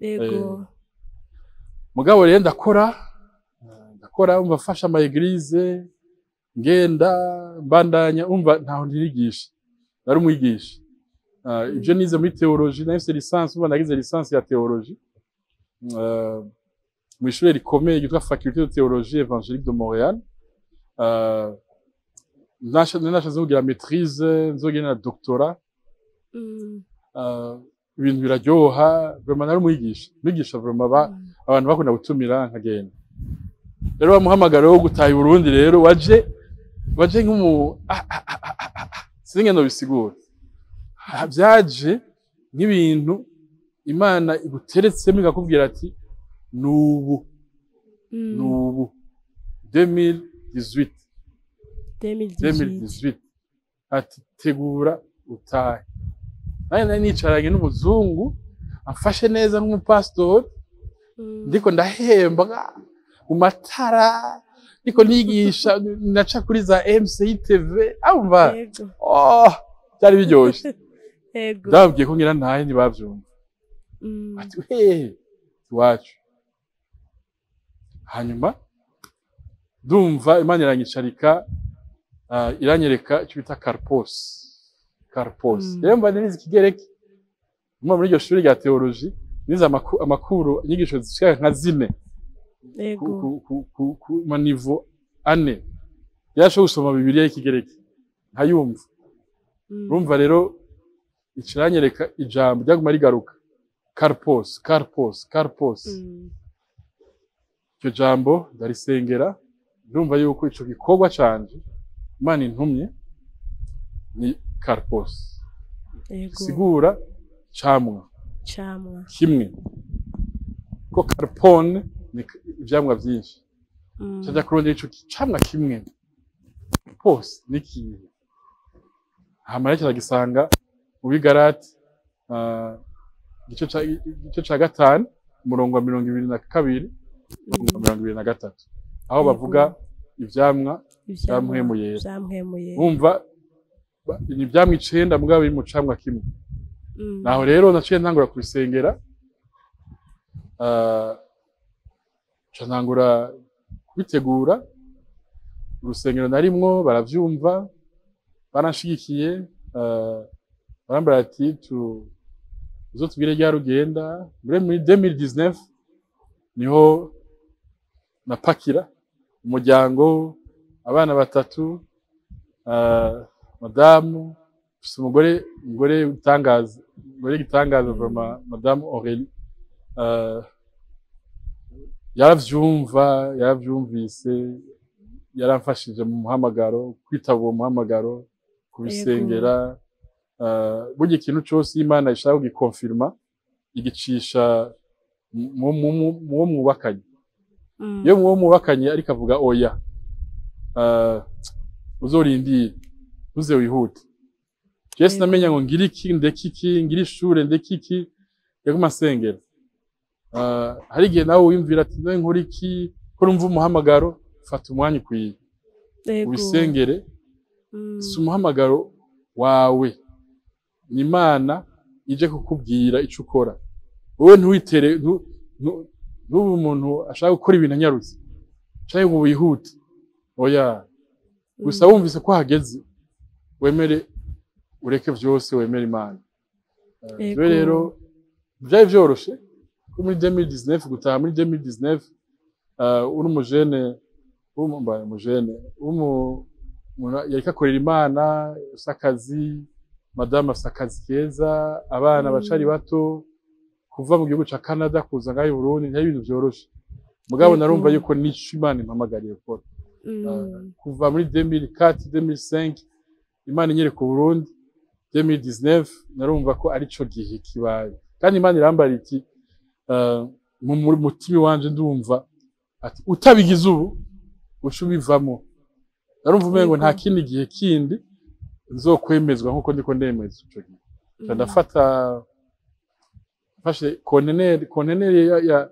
Yego. Mugabo rero ndakora umva fasha ama eglise ngenda mbandanya umva ntaho ndirigisha nari umwigisha ibyo nize muri theologie nayo licence umva nagize licence ya theologie mu ishuri rikomeye ryitwa faculté de théologie évangélique de Montréal nashaje kugira maîtrise nzogena na doctorat ibintu biraryoha vraiment nari umwigisha vraiment abantu bakunda gutumira nkagenda rero bamuhamagara wo gutaha i Burundi rero waje nk'umu singe no bisigura byaje nk'ibintu Imana iguteretsemo igakubwira ati nubu 2018 ati tegura utahe nari nicaranye n'umuzungu amfashe neza nk'umupastor ndiko ndahembwa mu matara ndiko nigisha naca kuri za MCTV umva byari biryoshye ndabwiye ko ngira ntahe ntibavyumva ati wacu hanyuma ndumva Imana iranyicarika iranyereka icyo bita Carpos rero mba nize ikigereki muri iryo shuri rya theologie nize amakuru inyigisho zishika nka zine ku manivo ane yasho gusoma Bibiliya y'ikigereki nkayumva urumva rero ikiranyereka ijambo ryaguma rigaruka Carpos icyo jambo ndarisengera ndumva yuko ico gikorwa canje Imana intumye ni Carpos sigura camwa kimwe ko carpone ni ivyamwa vyinshi cyaja kurondera ico camwa kimwe pose niki hamara cyagisanga mu bigarati igice ca gatanu umurongo wa 22 23 aho bavuga ivyamwa byamwemuye umva ni ivyamwa 9 mugabo biri mu camwa kimwe naho rero naciye ntangura kubisengera ntangura kubitegura urusengero narimwo baravyumva baranshigikiye barambara ati uzotubwire rya rugenda muri 2019 niho napakira umuryango abana batatu madamu umugore gitangaza vraiment madame Aurélie yaravyumvise yaramfashije mu muhamagaro kwitaba uwo muhamagaro kubisengera burya ikintu cyose Imana ishaka kugikonfirma igicisha mu mwubakanye iyo mu mwubakanye ariko avuga oya uzorindira uze wihute Yesu namenya ngo ngira iki ndekiki ngira ishure ndekiki yaguma sengera hari igihe nawe wimvira ati none nkora iki ko urumva umuhamagaro fata umwanya ukwiye ubisengere si umuhamagaro wawe ni Imana ije kukubwira ico ukora wowe ntuwitere n'ubu umuntu ashaka gukora ibintu anyarutse cyangwa ngo wihute oya gusa wumvise ko hageze wemere ureke vyose wemere Imana rero byari vyoroshe muri 2019 gutaha muri 2019 uri umujene yareka akorera Imana usakazi madame asakazi keza abana bacari bato kuva mu gihugu ca Canada kuza ngaho i Burundi nta ibintu vyoroshe mugabo narumva yuko nico Imana impamagariye gukora kuva muri 2004 2005 Imana inyereka Burundi 2019 narumva ko ari co gihe kibaye kandi Imana irambara iti mu mutima wanje ndumva ati utabigize ubu uca ubivamo. Narumva umengo nta kindi gihe kindi nzokwemezwa nkuko ndiko ndemeza ico gihe. Ndafata fashe konteneri ya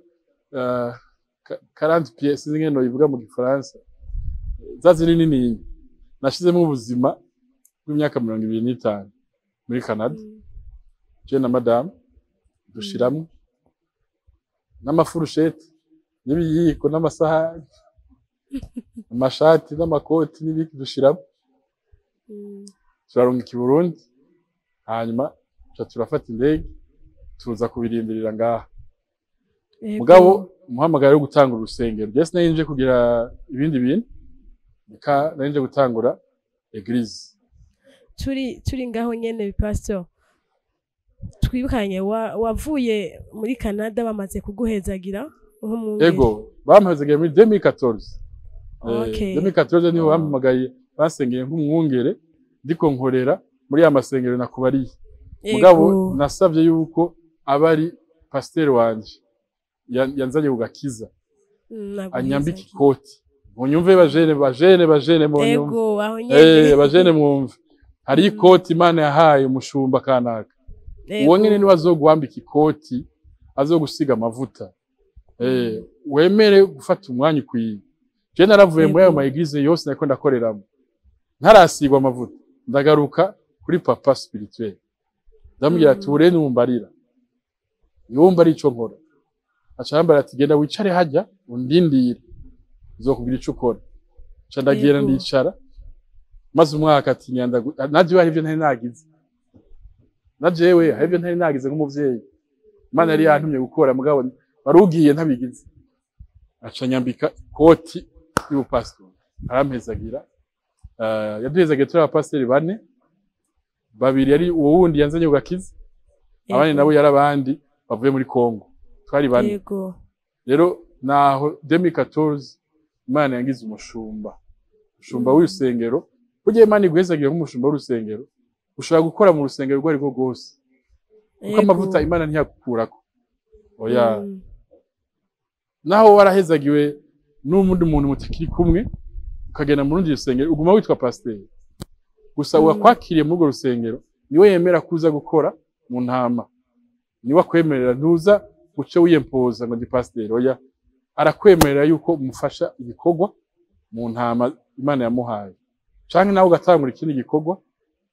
40 pièces ngeno ivuga mu Gifaransa. Zazi nini nashizemo ubuzima bw'imyaka 25 muri Canada. Je na madame dushiramo n'amafurusheti n'ibiyiko n'amasahani amashati n'amakoti n'ibiki dushiramo. Turaronka i Burundi hanyuma turafata indege tuza kubirindirira ngaha. Mugabo umuhamagaro wo gutangura urusengero je sinayinje kugira ibindi bintu nanje gutangura eglise. Turi ngaho nyene pastor twibukanye wavuye muri Canada bamaze kuguhezagira Ego bamuhezagira muri 2014. Okay. 2014 niho bampamagaye basengeye nk'umwungere ndiko nkorera muri ya masengero nakubariye. Mugabo nasavye yuko abari pasteur wanje yanzanye ugakiza anyambika ikoti munyumve bajene mu nyumve bajene mwumve hari ikoti Imana yahaye umushumba kanaka uwo nyene ni wazogwambika ikoti azogusiga amavuta wemere gufata umwanya ukwiye. Je naravuye muri ayo ma eglise yose nako ndakoreramo ntarasigwa amavuta ndagaruka kuri papa spirituel ndamubwira ati ure numbarira yumva ari ico nkora acambara ati genda wicare hajya undindire uzokubwira ico ukora candagira ndicara maze umwaka ati nyanda naje hari ibyo ntari nagize najewe hari ibyo ntari nagize nk'umuvyeyi Imana yari yantumye gukora mugabo barugiye ntabigize aca nyambika koti y'ubupastor arampezagira yaduhezagiye turi abapasiteri 4 babiri yari uwo wundi yanzanye ugakiza abandi nabo yari abandi bavuye muri Kongo twari 4. Rero naho 2014 Imana yangize umushumba w'urusengero kugiye Imana iguhezagiye nk'umushumba w'urusengero ushobora gukora mu rusengero rwari rwo gose kuko amavuta Imana ntiyakukurako oya naho warahezagiwe n'umundi muntu mutakiri kumwe ukagenda mu rundi rusengero uguma witwa pasteur gusa wakwakiriye muri urwo rusengero niwe yemera kuza gukora mu ntama niwe akwemerera ntuza guce wiyempoza ngo ndi pasteur oya arakwemerera yuko umufasha igikorwa mu ntama Imana yamuhaye canke nawe ugatangura ikindi gikorwa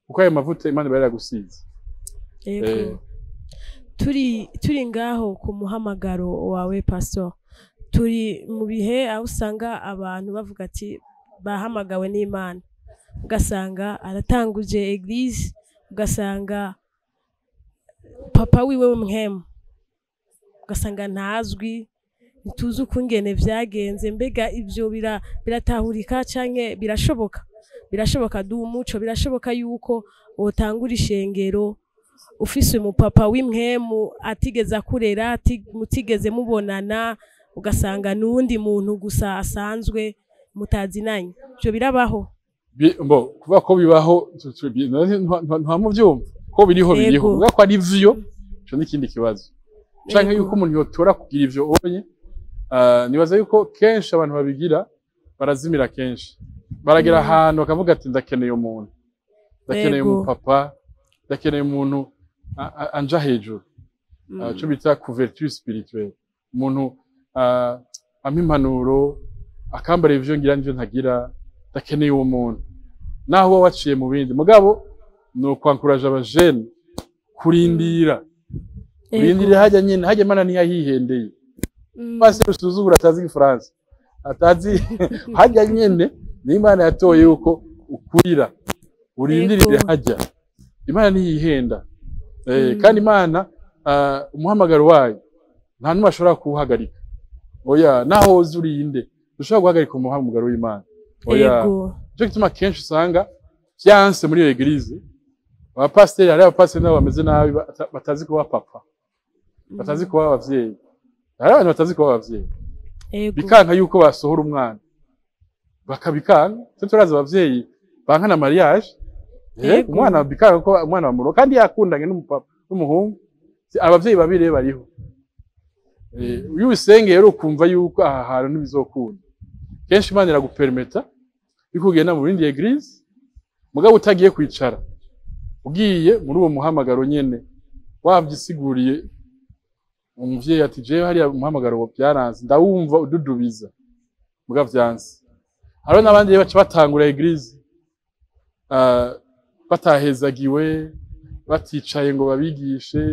kuko ayo mavuta Imana bari yagusize. Turi ngaho ku muhamagaro wawe pastor turi mu bihe aho usanga abantu bavuga ati bahamagawe n'Imana ugasanga aratanguje eglise ugasanga papa wiwe w'umwemu ugasanga ntazwi nituzi ukungene vyagenze mbega ivyo biratahurika canke birashoboka du umuco birashoboka yuko wotangura ishengero ufise umupapa w'imwemu atigeze kurera mutigeze mubonana ugasanga nundi muntu gusa asanzwe mutazinanye byo birabaho kuva ko bibaho nta muvyumva ko biriho kuvuga ko ari vyo cyo n'ikindi kibazo canke yuko umuntu yotora kugira ivyo onye nibaza yuko kenshi abantu babigira barazimira kenshi baragira ahantu bakavuga ati ndakeneye umuntu ndakeneye umupapa ndakeneye umuntu anja hejuru cyo bita couverture spirituelle umuntu amimpanuro akambara ivyo ngira n'ivyo ntagira ndakeneye uwo muntu naho waciye mu bindi mugabo no kwankuraje abajene kurindira hajya nyine hajya Imana ntiyahihendeye base rusuzugura atazi igifaransa atazi hajya nyine ni Imana yatoye yuko ukurira urindirire hajya Imana ntiyihenda kandi Imana umuhamagaro wayo nta numwe ashobora kuhagarika oya naho uzurinde ushobora guhagarika umuhamagaro w'Imana oya cyo gituma kenshi usanga byanse muri eglise abapasiteri ari abapasiteri nabo bameze nabi batazi kuba papa batazi kuba abavyeyi hari abantu batazi kuba abavyeyi bikanka yuko basohora umwana bakabikanga cyo turaza abavyeyi bankana mariage umwana bikanka ko umwana wa muro kandi yakundanye n'umupapa n'umuhungu abavyeyi babire bariho Iyo ubisengeye rero ukumva yuko aha hantu ntibizokunda kenshi Imana iragupermeta bikugenda mu bindi eglise mugabo utagiye kwicara ugiye muri uwo muhamagaro nyene wavyisiguriye umuvyeyi ati jewe hariya umuhamagaro wo byaranze ndawumva ududubiza mugabo vyanse hariho n'abandi baca batangura eglise batahezagiwe baticaye ngo babigishe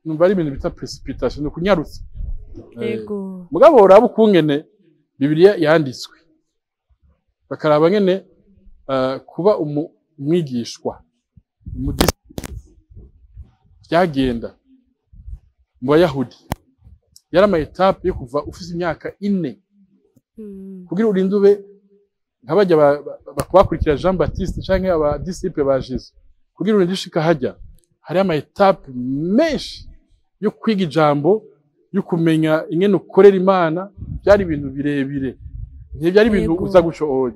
numva ari ibintu bita precipitation no kunyarutsa mugabo uraba ukungene Bibiliya yanditswe bakaraba ngene kuba umwigishwa byagenda mu Bayahudi yari ama etape yo kuva ufise imyaka 4 kugira urinde ube nk'abajya bakurikira Jean Baptiste canke aba disciple ba Jesus kugira urinde ushika hajya hari ama etape menshi yo kwiga ijambo yo kumenya ingene ukorera Imana byari ibintu birebire ntibyari ibintu uza gushoboye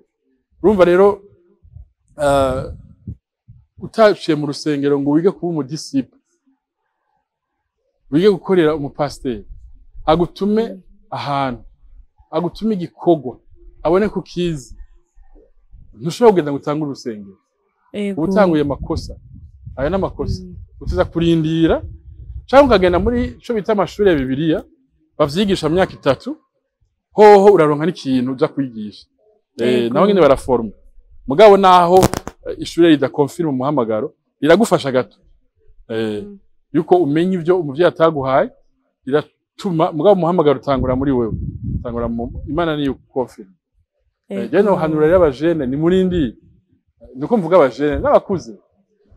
urumva rero utaciye mu rusengero ngo wige kuba umudisiple wige gukorera umupasiteri agutume ahantu agutume igikorwa abone ko kizi ntushobora kugenda gutanga urusengero utanguye amakosa aya n'amakosa utiza kurindira cyangwa ukagenda muri cyo bita amashuri ya Bibiliya bavyigisha mu myaka 3 hoho uraronka n'ikintu uza kwigisha naho nyine baraforma mugabo naho ishuri ridakonfirma umuhamagaro riragufasha gato yuko umenya ivyo umuvyeyi ataguhaye riratuma mugabo umuhamagaro utangura muri wewe utangura Imana niyo konfirma je no hanura rero abajene ni murindi nuko mvuga abajene n'abakuze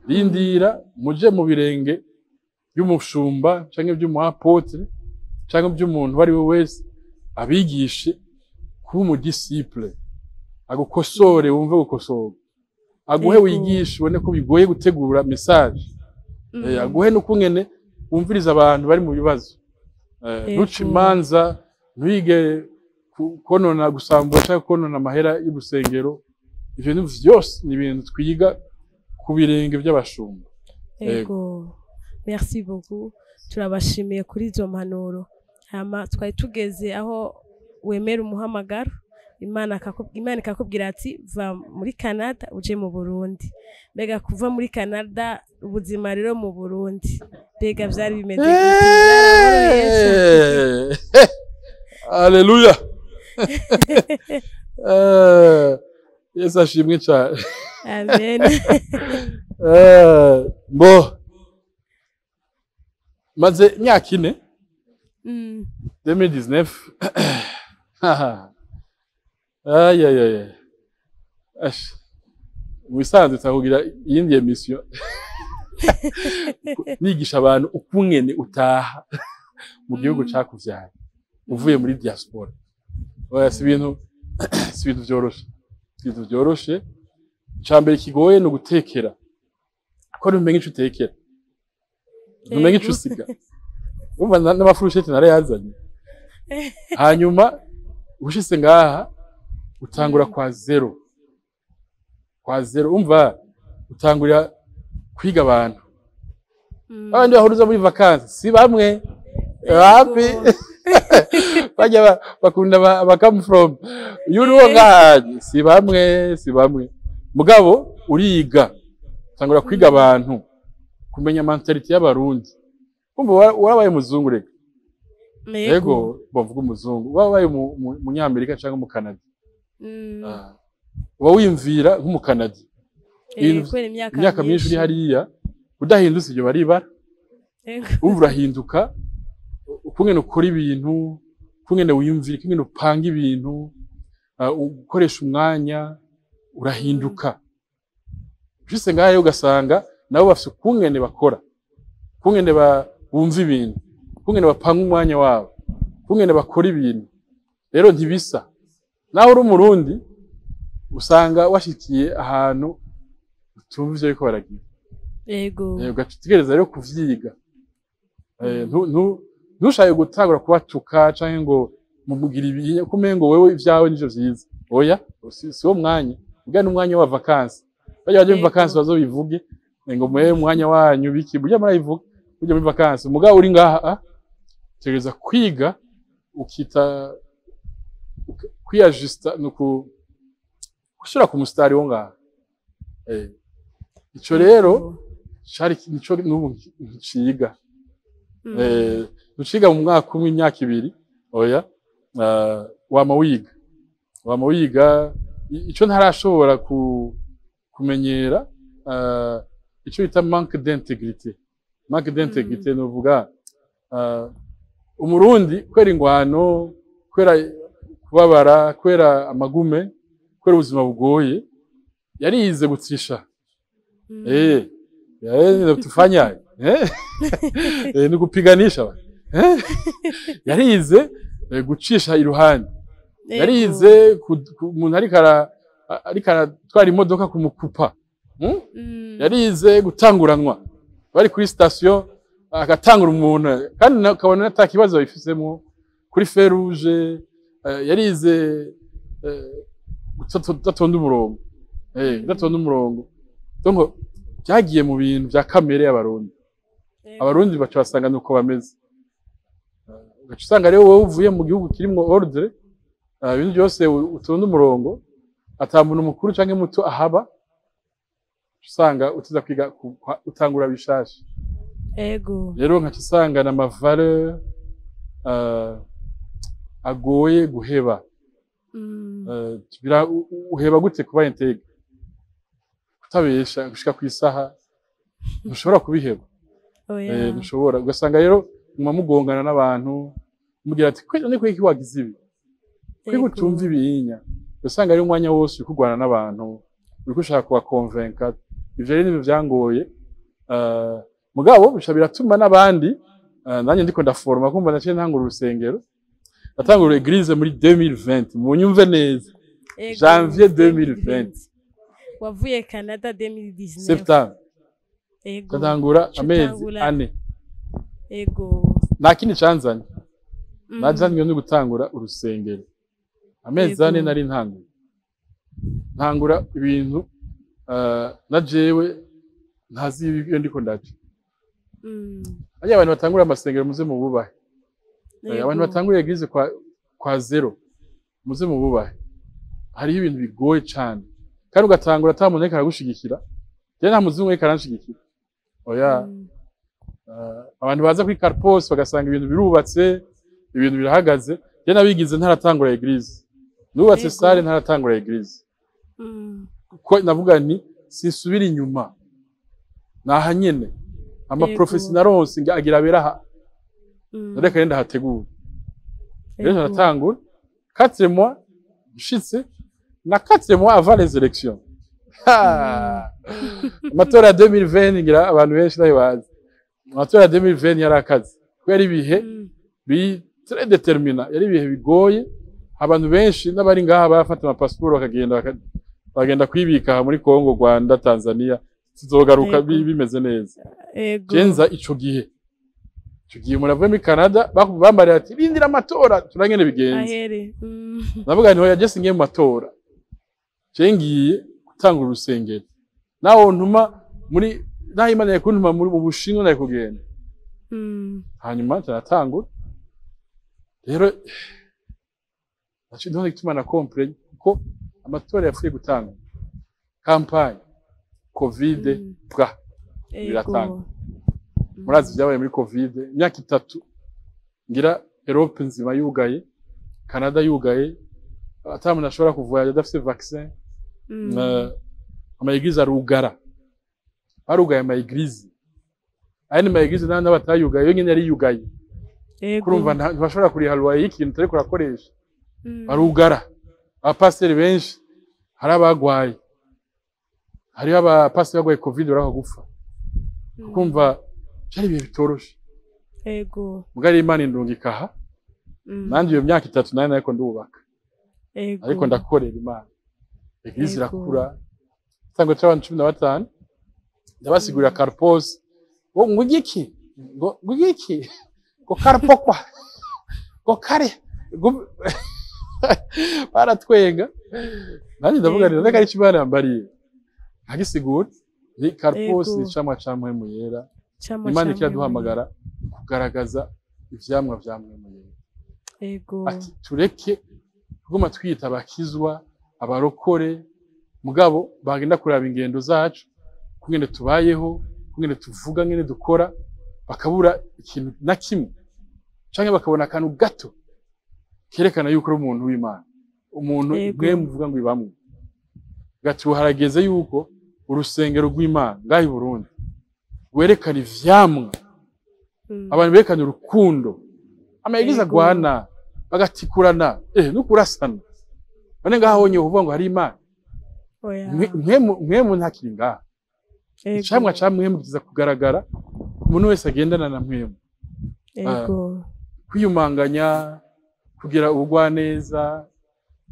rindira muje mu birenge by'umushumba canke by'umuapotre canke by'umuntu bari we wese abigishe kuba umudisiple agukosore wumve gukosora aguhe wigisha ubone ko bigoye gutegura message aguhe n'ukungene wumviriza abantu bari mu bibazo ntuci imanza ntwige konona gusambura cyangwa konona amahera y'ubusengero ivyo ni vyose ni ibintu twiga ku birenge by'abashumba merci beaucoup turabashimiye kuri izo mpanuro hama twari tugeze aho wemera umuhamagaro Imana ikakubwira ati va muri Canada uje mu Burundi mbega kuva muri Canada ubuzima rero mu Burundi mbega byari bimeze Haleluya Yesu ashimwe cyane amen bo maze imyaka 4 2019 ay wisanze takugira iyindi emission nigisha abantu ukungene utaha mu gihugu cakuvyaye uvuye muri diaspora oya si ibintu byoroshe cambere kigoye no gutekera ko ntumenye ico utekera ntumenye ico usiga umva n'amafurusheti narayazanye hanyuma ushitse ngaha utangura kwa zero umva utangurira kwiga abantu abandi bahuruza muri vacances si bamwe happy bajya bakunda come from you know ngaje si bamwe mugabo uriga utangura kwiga abantu kumenya mentality y'abarundi umva warabaye muzungu reka yego bavuga umuzungu wabaye mu Nyamerika cyangwa mu Canada uba wimvira nk'umukanadi imyaka myinshi uri hariya udahindutse ibyo baribara umva urahinduka ukungene ukora ibintu ukungene wiyumvira ukungene upanga ibintu ukoresha umwanya urahinduka ushitse ngaho ugasanga nabo bafite ukungene bakora ukungene bumva ibintu ukungene bapanga umwanya wabo ukungene bakora ibintu rero ntibisa naho uri umurundi usanga washikiye ahantu utumva ivyo ariko baragira yego ugategereza rero kuvyiga ntushaye gutangura kubatuka canke ngo mumugira ibinya kumengo wewe ivyawe nivyo vyiza oya si wo mwanya ugana umwanya wa vacances bajya mu vacances bazobivuge ngo mwe umwanya wanyu biki burya murayivuga ujya muri vacances mugabo uri ngaha tegereza kwiga ukita kwiajusta nuko gushira ku mustari wo ngaha ico rero cari nico n'ubu nciga duciga mu mwaka umwe imyaka ibiri oya wama wiga ico ntarashobora kumenyera ico bita manque d'intégrité novuga umurundi kwera ingwano kwera kubabara kwera amagume kwera ubuzima bugoye yarize gutsisha tufanya ni kupiganisha yarize gucisha iruhande yarize umuntu ariko aratwara imodoka kumukupa yarize gutanguranwa bari kuri station agatangura umuntu kandi ukabona ata kibazo bifisemo kuri feruje yarize datonda umurongo donc byagiye mu bintu bya kamere y'abarundi baca basanga nuko bameze ugaca usanga rero wowe uvuye mu gihugu kirimo ordre ibintu byose utonda umurongo ata muntu mukuru canke muto ahaba usanga utiza kwiga utangura bishasha rero nkaca usanga na mavaleur agoye guheba uheba gute kuba intege kutabesha gushika kwisaha ntushobora kubiheba ntushobora ugasanga rero mugongana n'abantu mugira ati kwenda niko iki wagize ibi kwiko tumva ibiyinya ugasanga rero umwanya wose uri kugwana n'abantu uri kushaka kuba convaincre ivyo rero byangoye mugabo bisha biratuma n'abandi nanye ndiko ndaforma kumva naciye ntangura urusengero natangura église muri 2020 mu nyumve neza janvier 2020 wavuye Canada 2019 septembre natangura amezi ane nakindi canzanye najanye no gutangura urusengero amezi ane nari ntangura ibintu na jewe ntazi ibyo ndiko ndaje ajya abantu batangura amasengero muze mu bubahe abantu batangura église kwa zero muze mu bubahe hari ibintu bigoye cyane kandi ugatangura atamuneka aragushigikira je nta muzungu weka aranshigikira oya abantu baza kuri carpos bagasanga ibintu birubatse ibintu birahagaze je nabigize ntaratangura église nubatse sale ntaratangura église ko navuga ni sinsubira inyuma naha nyene ama professionnels agira beraha reka yenda hategura rero natangura 4 mois nshitse na 4 mois avant les élections amatora 2020 ngira abantu benshi bazi amatora 2020 yarakaze kwera ibihe bi très déterminant yari ibihe bigoye abantu benshi n'abari ngaha bafata ama passport bagenda kwibika muri Kongo Rwanda Tanzania tuzogaruka bimeze neza genza ico gihe muravuye muri Canada bambariye ati rindira amatora turangene bigenze navuga nti yaje singiye mu matora cengiye gutangura urusengero naho ntuma muri Imana yakuntuma muri mu Bushinwa nayo kugenda hanyuma turatangura rero ndashidone kituma na comprendre ko amatora yapfuye gutanga campagne covid biratanga murazi byabaye muri covid imyaka 3 ngira Europe nzima yugaye Canada yugaye atamuntu ashobora kuvuya adafite vaccin ama église arugara barugaye ama église ayene ama église n'abatayugaye yo nyene yari yugaye kurumva ntibashobora kuri halwa y'ikintu tari kurakoresha barugara abapasiteri benshi hari abagwaye hari abapasiteri bagwaye covid baraho gupfa kumva cyari bihe bitoroshe mugari Imana indungikaha nanje iyo myaka 3 nane ariko ndubaka ariko ndakorera Imana église irakura tango cy'abantu 15 ndabasigurira carpos ngugiki ngo karpokwa ngo kare baratwenga nani ndavuga nti reka ari Imana yambariye nkagisigura ni carpos ni camwa camwe mu yera Imana ikiraduhamagara kugaragaza ivyamwa vya mwemwe. Ego. Ati tureke kuguma twita abakizwa abarokore mugabo bagenda kuraba ingendo zacu kugende tubayeho kugende tuvuga ngene dukora bakabura ikintu na kimwe canke bakabona akantu gato kerekana yuko ari umuntu w'Imana umuntu mwe muvuga ngo ibamwe gato harageze yuko urusengero rw'Imana ngahi Burundi werekana ivyamwa abantu berekana urukundo amayigiza gwana bagatikurana nukurasana bane ngaho honye uvuga ngo hari Imana mwe mu ntakiri ngaha icamwa camwe mugiza kugaragara umuntu wese agendana na mwemu kwiyumanganya kugira ubugwaneza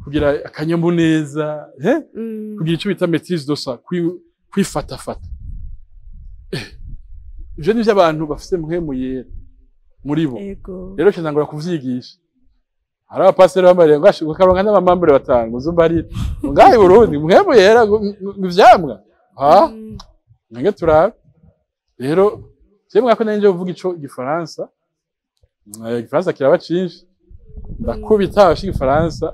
kugira akanyambuneza kugira ico bita maîtrise de soi kwifatafata ivyo nivyo abantu bafise mwemu yera muri bo rero cyangwa kuvyigisha hari abapasiteri bamariye ngo karonka n'abamambure batanu uzumva ari ngahe Burundi mwemu yera ivyamwa nge turaba rero cyemwe ko nanje uvuga ico gifaransa igifaransa kiraba cinshi ndakubita abashi igifaransa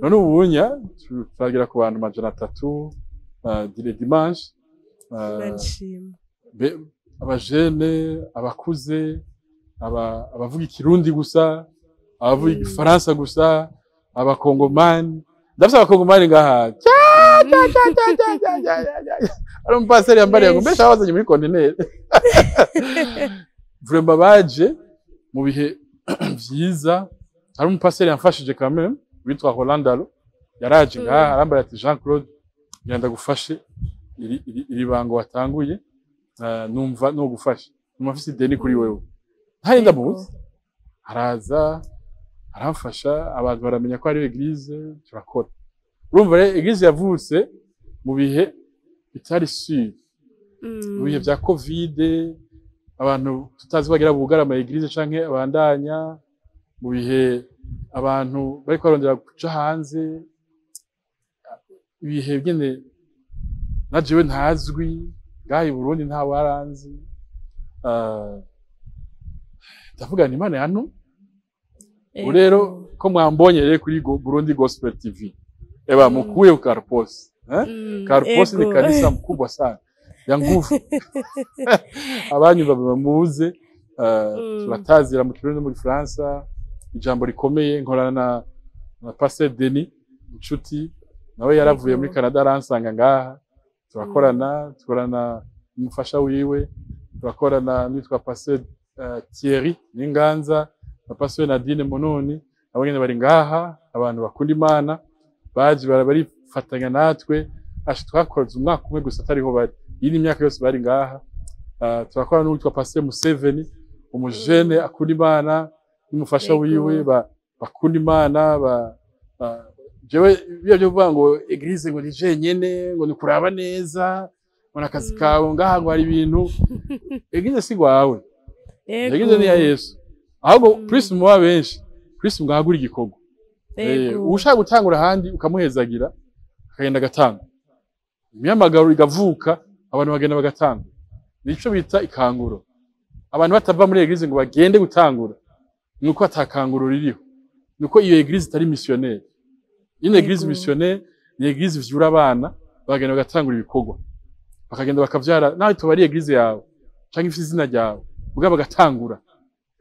none ubunya turagira ku bantu 300 dire dimanche abajene abakuze abavuga ikirundi gusa abavuga igifaransa gusa abakongomani ndafite abakongomani ngaha ari umupaseri yambariye ngo mbesha wazanye muri kontineri vraiment baje mu bihe vyiza hari umupaseri yamfashije quand même witwa Rolandalo yaraje ngaha arambara ati Jean Claude ngenda gufashe iri bango watanguye numva no gufasha numafise ideni kuri wewe ntari ndamuzi araza aramfasha abantu baramenya ko ari eglise turakora urumva rero eglise yavutse mu bihe bitari sûr mu bihe vya covid abantu tutazi bagira bugara ama eglise canke abandanya mu bihe abantu bari kwarondera kuja hanze ibihe bigene najewe ntazwi ngahi Burundi nta waranzi ndavuga ni Imana yantu urero ko mwambonye rero kuri Burundi Gospel TV eba mukuye Carpos Carpos ni kanisa mkubwa sana ya nguvu abanyu bamuze turatazira mu Kirundi muri France ijambo rikomeye nkorana na Pastor Denis inshuti nawe yaravuye muri Canada aransanga ngaha turakorana umufasha wiwe turakorana nitwa Pastor Thierry Ninganza na Pastor Nadine Mononi abagene bari ngaha abantu bakunda Imana baje bari fatanya natwe ashi twakoze umwaka umwe gusa atariho bari yini imyaka yose bari ngaha turakorana n'uwitwa Pastor Museveni umujene akunda Imana n'umufasha wiwe bakunda Imana jewe byo vuga ngo eglise ngo ni jenyene ngo ni kuraba neza ngo nakazi kawe ngaha ngo hari ibintu eglise si gwawe eglise ni ya Yesu ahubwo Kristo mu benshi Kristo ngahagura igikorwa ushaka gutangura handi ukamuhezagira akagenda gatanga imyamagaro igavuka abantu bagenda bagatanga nico bita ikanguro abantu batava muri eglise ngo bagende gutangura nuko atakanguro ririho nuko iyo eglise itari missionnaire une église missionnaire ni église vyura abana bagenda bagatangura ibikorwa bakagenda bakavyara nawe tubari eglise yawe canke ifite izina ryawe bugaba bagatangura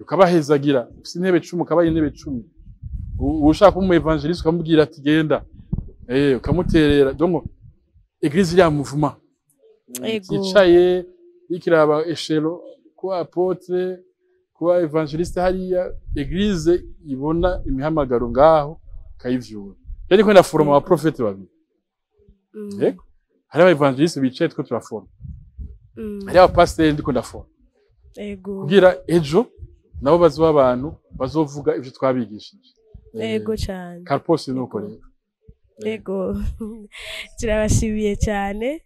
ukabahezagira ufite intebe 10 ukabaye intebe 10 ushaka umu evangeliste ukamubwira ati genda ukamuterera donc église ya mouvement yicaye ikiraba eshelo kwa apotre kwa evangeliste hariya église ibona imihamagaro ngaho kayivyura yari kwenda foroma wa prophète babiri hari aba evangeliste bicaye twe turaforma hari aba pasteur ndiko ndaforma kugira ejo nabo bazo abantu bazovuga ivyo twabigishije cyane Carpos nuko rero turabashimiye cyane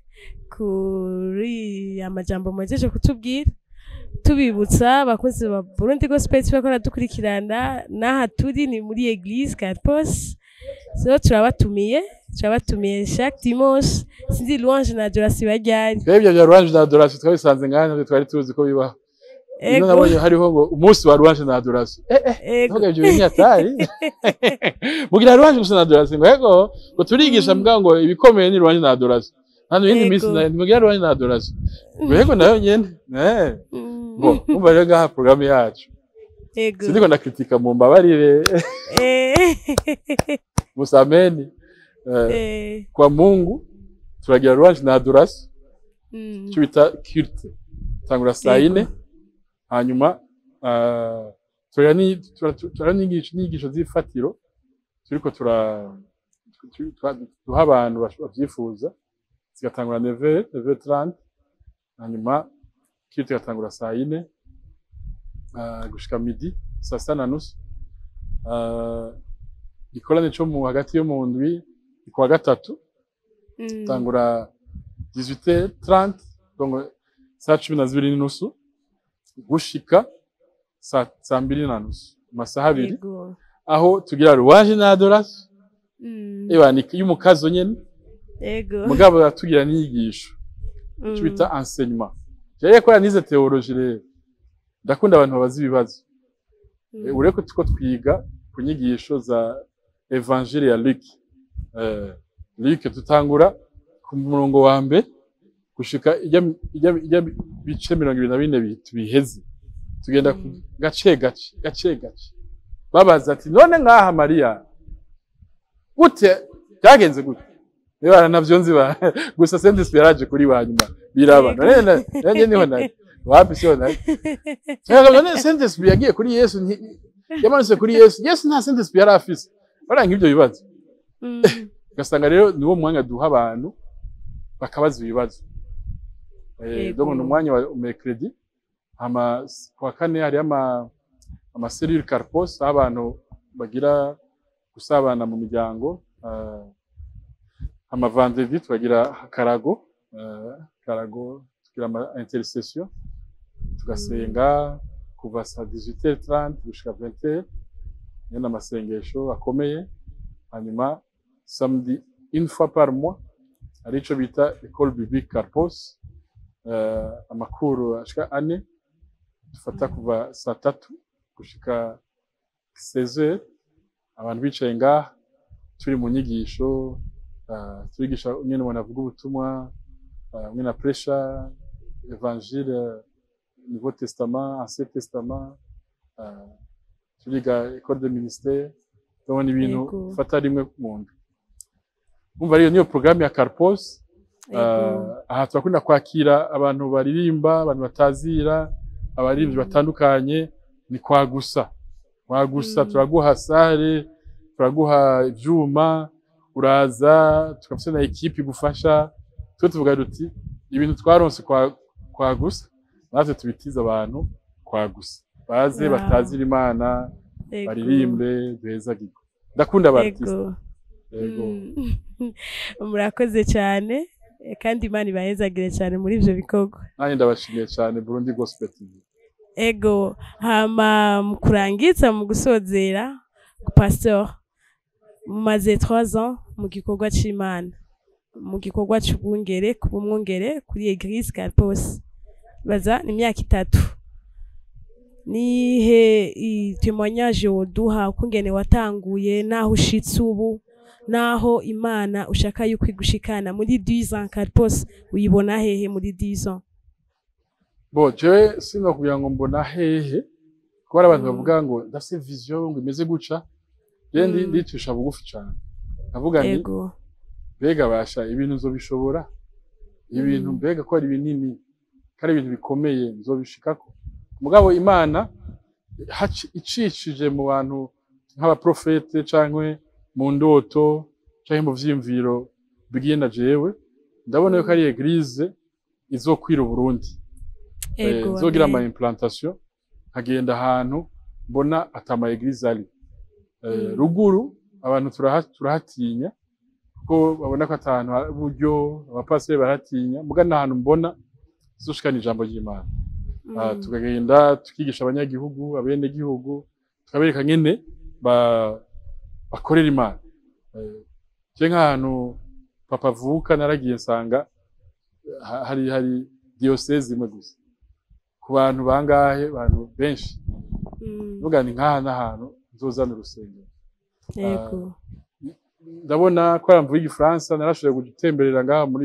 kuri amajambo mwejeje kutubwira tubibutsa abakozi ba Burundi Gospel bakora dukurikirana naha turi ni muri Eglise Carpos so turabatumiye chaque dimanche sinzi louange na adoration bajyari twebwe bya louange na adoration twabisanze ngana twari tuzi ko bibaho ino nabonye hariho ngo umunsi wa louange na adoration ntabwo ibyo bintu atari mugira louange gusa na adoration ngo turigisha mbwa ngo ibikomeye ni louange na adoration hano yindi minsi mugira louange na adoration ngo nayo nyene bo umva rero ngaha programme yacu sindiko ndakritika mu mbabarire musameni kwa Mungu turagira louange na adoration cyubita culte tangura saa 4 hanyuma turanigisho z'ifatiro turiko duha abantu bavyifuza zigatangura 9h30 hanyuma culte gatangura saa 4 gushika midi saa 6:30 ikorane cyo mu hagati yo mu ndwi kwa gatatu tangura 18h30 donc saa 12:30 gushika saa 2:30 masaha 2 aho tugira louange na adoration ebani y'umukazo nyene mugabo tugira n'inyigisho cyubita enseignement jaye ko yanize theologie rero ndakunda abantu babaza ibibazo ureko tuko twiga ku nyigisho za Evangile ya Luc tutangura ku murongo wa mbere gushika ijya bice 24 biheze tugenda gace babaza ati none ngaha Maria gute byagenze gute niba navyo nziba gusa Saint Esprit yaje kuri banyuma biraba none niho nayo wapi sio nayo none Saint Esprit yagiye kuri Yesu yamanutse kuri Yesu nta Saint Esprit yarafise baranga ibyo bibazo gasanga rero niwo mwanya duha abantu bakabaza ibibazo donc no mwanya wa mercredi kwa kane hari ama cellule carpos abantu bagira gusabana mu miryango ama vendredi tugira karago tugira ama intercession tugasenga kuva saa 18h30 gushika 20h yana amasengesho akomeye hanyuma samedi une fois par mois arico bita école biblique Carpos amakuru ashika ane dufata kuva saa 3 gushika 16h abantu bicaye ngaha turi mu nyigisho turigisha nyene umuntu avuga ubutumwa mwena pressure évangile Nouveau Testament Ancien Testament turiga école de ministère donc ibintu fata rimwe mu ndu umva rero niyo programme ya Carpos aha turakunda kwakira abantu baririmba abantu batazira abaririmbyi batandukanye ni kwagusa turaguha sare turaguha ivyuma uraza tukafise na equipe igufasha twe tuvuga duti ibintu twaronse kwagusa natwe tubitiza abantu kwagusa baze batazira Imana baririmbe bezagirwa ndakunda abartiste yego murakoze cyane kandi Imana ibahezagire cyane muri ivyo bikorwa nanye ndabashimiye cyane Burundi Gospel TV ego hama mukurangiza mu gusozera pastor mumaze 3 ans mu gikorwa c'Imana mu gikorwa c'ubungere kubumwongere kuri Eglise Carpos baza ni imyaka 3 nihe témoignage woduha kungene watanguye naho ushitse ubu naho Imana ushaka yuko igushikana muri 10 ans Carpos uyibona hehe muri 10 ans bo je sino kugira ngo mbona hehe ko abantu bavuga ngo ndafise vision ngo imeze guca je ndicisha bugufi cyane avuga ni bega basha ibintu nzobishobora ibintu mbega ko ari binini kari ibintu bikomeye nzobishikako mugabo Imana icishije mu bantu nk'abaprofete cankwe mu ndoto canke mu vyimviro bigiye na jewe ndabona yuko ari Eglise izokwira Burundi zogira ama implantation hagenda ahantu mbona atama Eglise ari ruguru abantu turahatinya ko babona ko atantu buryo abapasiteri baratinya mugana ahantu mbona zoshikana ijambo ry'Imana tukagenda tukigisha abanyagihugu abene gihugu tukabereka nyene bakorera Imana je nk'ahantu papa avuka naragiye nsanga hari diocese imwe gusa ku bantu bangahe abantu benshi vuga ni nk'aha n'ahantu nzozana urusengero yego ndabona ko aramvuye igifaransa narashoboye gutemberera ngaha muri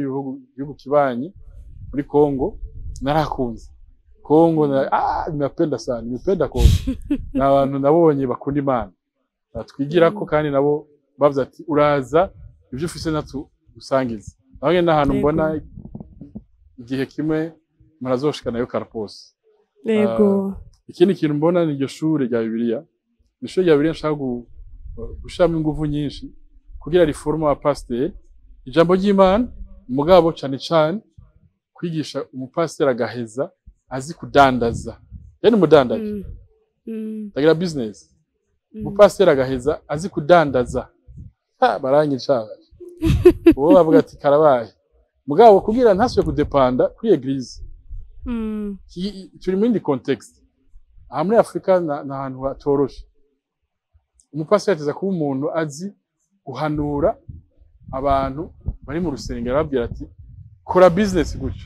bihugu kibanyi muri Kongo narakunze Kongo nimependa sana nimependa Kongo n'abantu nabonye bakunda Imana twigirako kandi nabo bavuze ati uraza ibyo ufise natu usangiza nawe n'ahantu mbona igihe kimwe murazoshikanayo karapose yego ikindi kintu mbona ni iryo shure rya Bibiliya ishure rya Bibiliya nshaka gushiramo ingufu nyinshi kugira reforma wa pasteur ijambo ry'Imana umugabo cyane cyane kwigisha umupasiteri agaheza azi kudandaza yani umudandaje tagira business umupasiteri agaheza azi kudandaza baranyica uwo bavuga ati karabaye mugabo kugira ntaswe kudepanda kuri eglise turi muri context aha muri Afrika na hantu hatoroshe umupasiteri ateza kuba umuntu azi guhanura abantu bari mu rusengero babwira ati kora business guca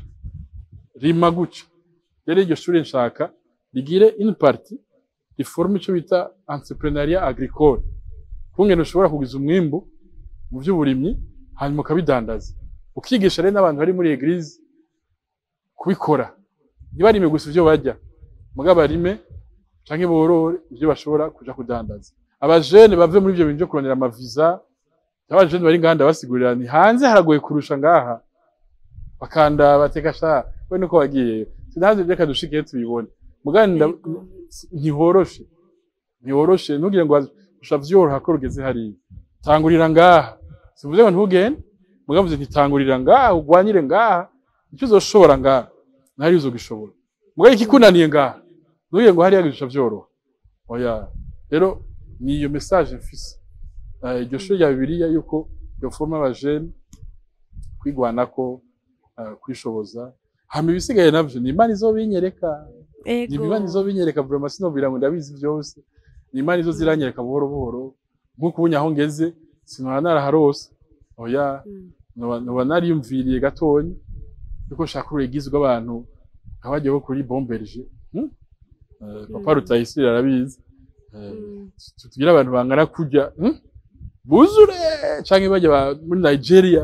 rima guca rero iryo shuri nshaka rigire une partie riforme ico bita entrepreneuriat agricole kungene ushobora kugiza umwimbu mu by'uburimyi hanyuma ukabidandaza ukigisha rero n'abantu bari muri eglise kubikora ntibarime gusa ivyo barya mugabo barime canke borore ivyo bashobora kuja kudandaza abajene bave muri ivyo bintu byo kurondera amaviza abajene bari nganda basigurira ni hanze haragoye kurusha ngaha bakanda bateka sha we nuko wagiye sinaze reka dushike tubibone mugani ntihoroshe ntugire ngo ushavyoroha ko rugeze hari tangurira ngaha sivuze ngo ntugende mugavuze ntitangurira ngaha ugwanyire ngaha icyo uzoshobora ngaha ntari uzogishobora mugaye ikikunaniye ngaha ntugire ngo hari yagisha vyoroha oya rero ni iyo message mfise iryo shuri rya Bibiliya yuko yo forma abajene kwigwanako kwishoboza hama ibisigaye navyo ni Imana izobinyereka ni Imana izobinyereka vraiment sinobira ngo ndabizi byose ni Imana izoziranyereka buhoro buhoro nkuko ubunyaho ngeze sinora naraharose oya noba nariyumviriye gatonyi yuko shaka uregizwe abantu abagiye kuri bomberge papa Rutayisire arabizi tugira abantu bangana kujya buzure canke bajya muri Nigeria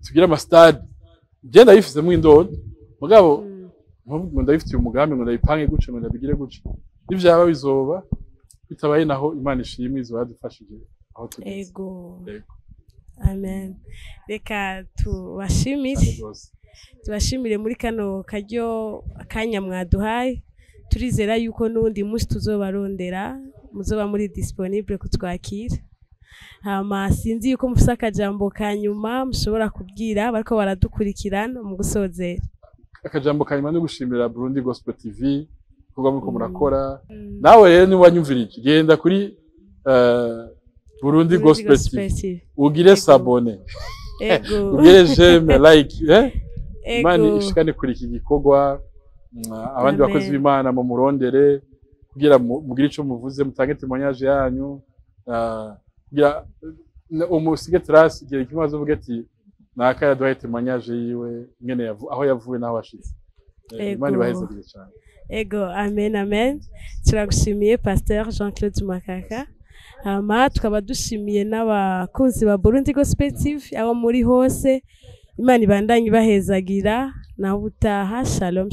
tugira ama stade genda yifise mu indodo mugabo ngo ndabifitiye umugambi ngo ndayipange guce ngo ndabigire guce nivyaba bizoba bitabaye naho Imana ishimwe izo yadufashije aho tugeze ego amen reka tubashimire muri kano karyo akanya mwaduhaye turizera yuko nundi musi tuzobarondera muzoba muri disponible kutwakira hama sinzi yuko mufise akajambo kanyuma mushobora kubwira bariko baradukurikirana mu gusozera akajambo kanyuma no gushimira Burundi Gospel TV kuba muko murakora nawe rero ni wanyumvirije genda kuri Burundi Gospel TV ugire s'abonner ugire j'aime like Imana ishikane kuri iki gikorwa abandi bakozi b'Imana mu murondere kugira mugire ico muvuze mutange témoignage yanyu kugira umusige trace igihe kimaze uvuga ati naka yaduhaye témoignage yiwe ngene aho yavuye naho washitse Imana ibahezagire cyane ego amen turagushimiye Pasteur Jean-Claude Makaka hama tukaba dushimiye n'abakunzi ba Burundi Gospel TV aho muri hose Imana ibandanye bahezagira na utaha shalom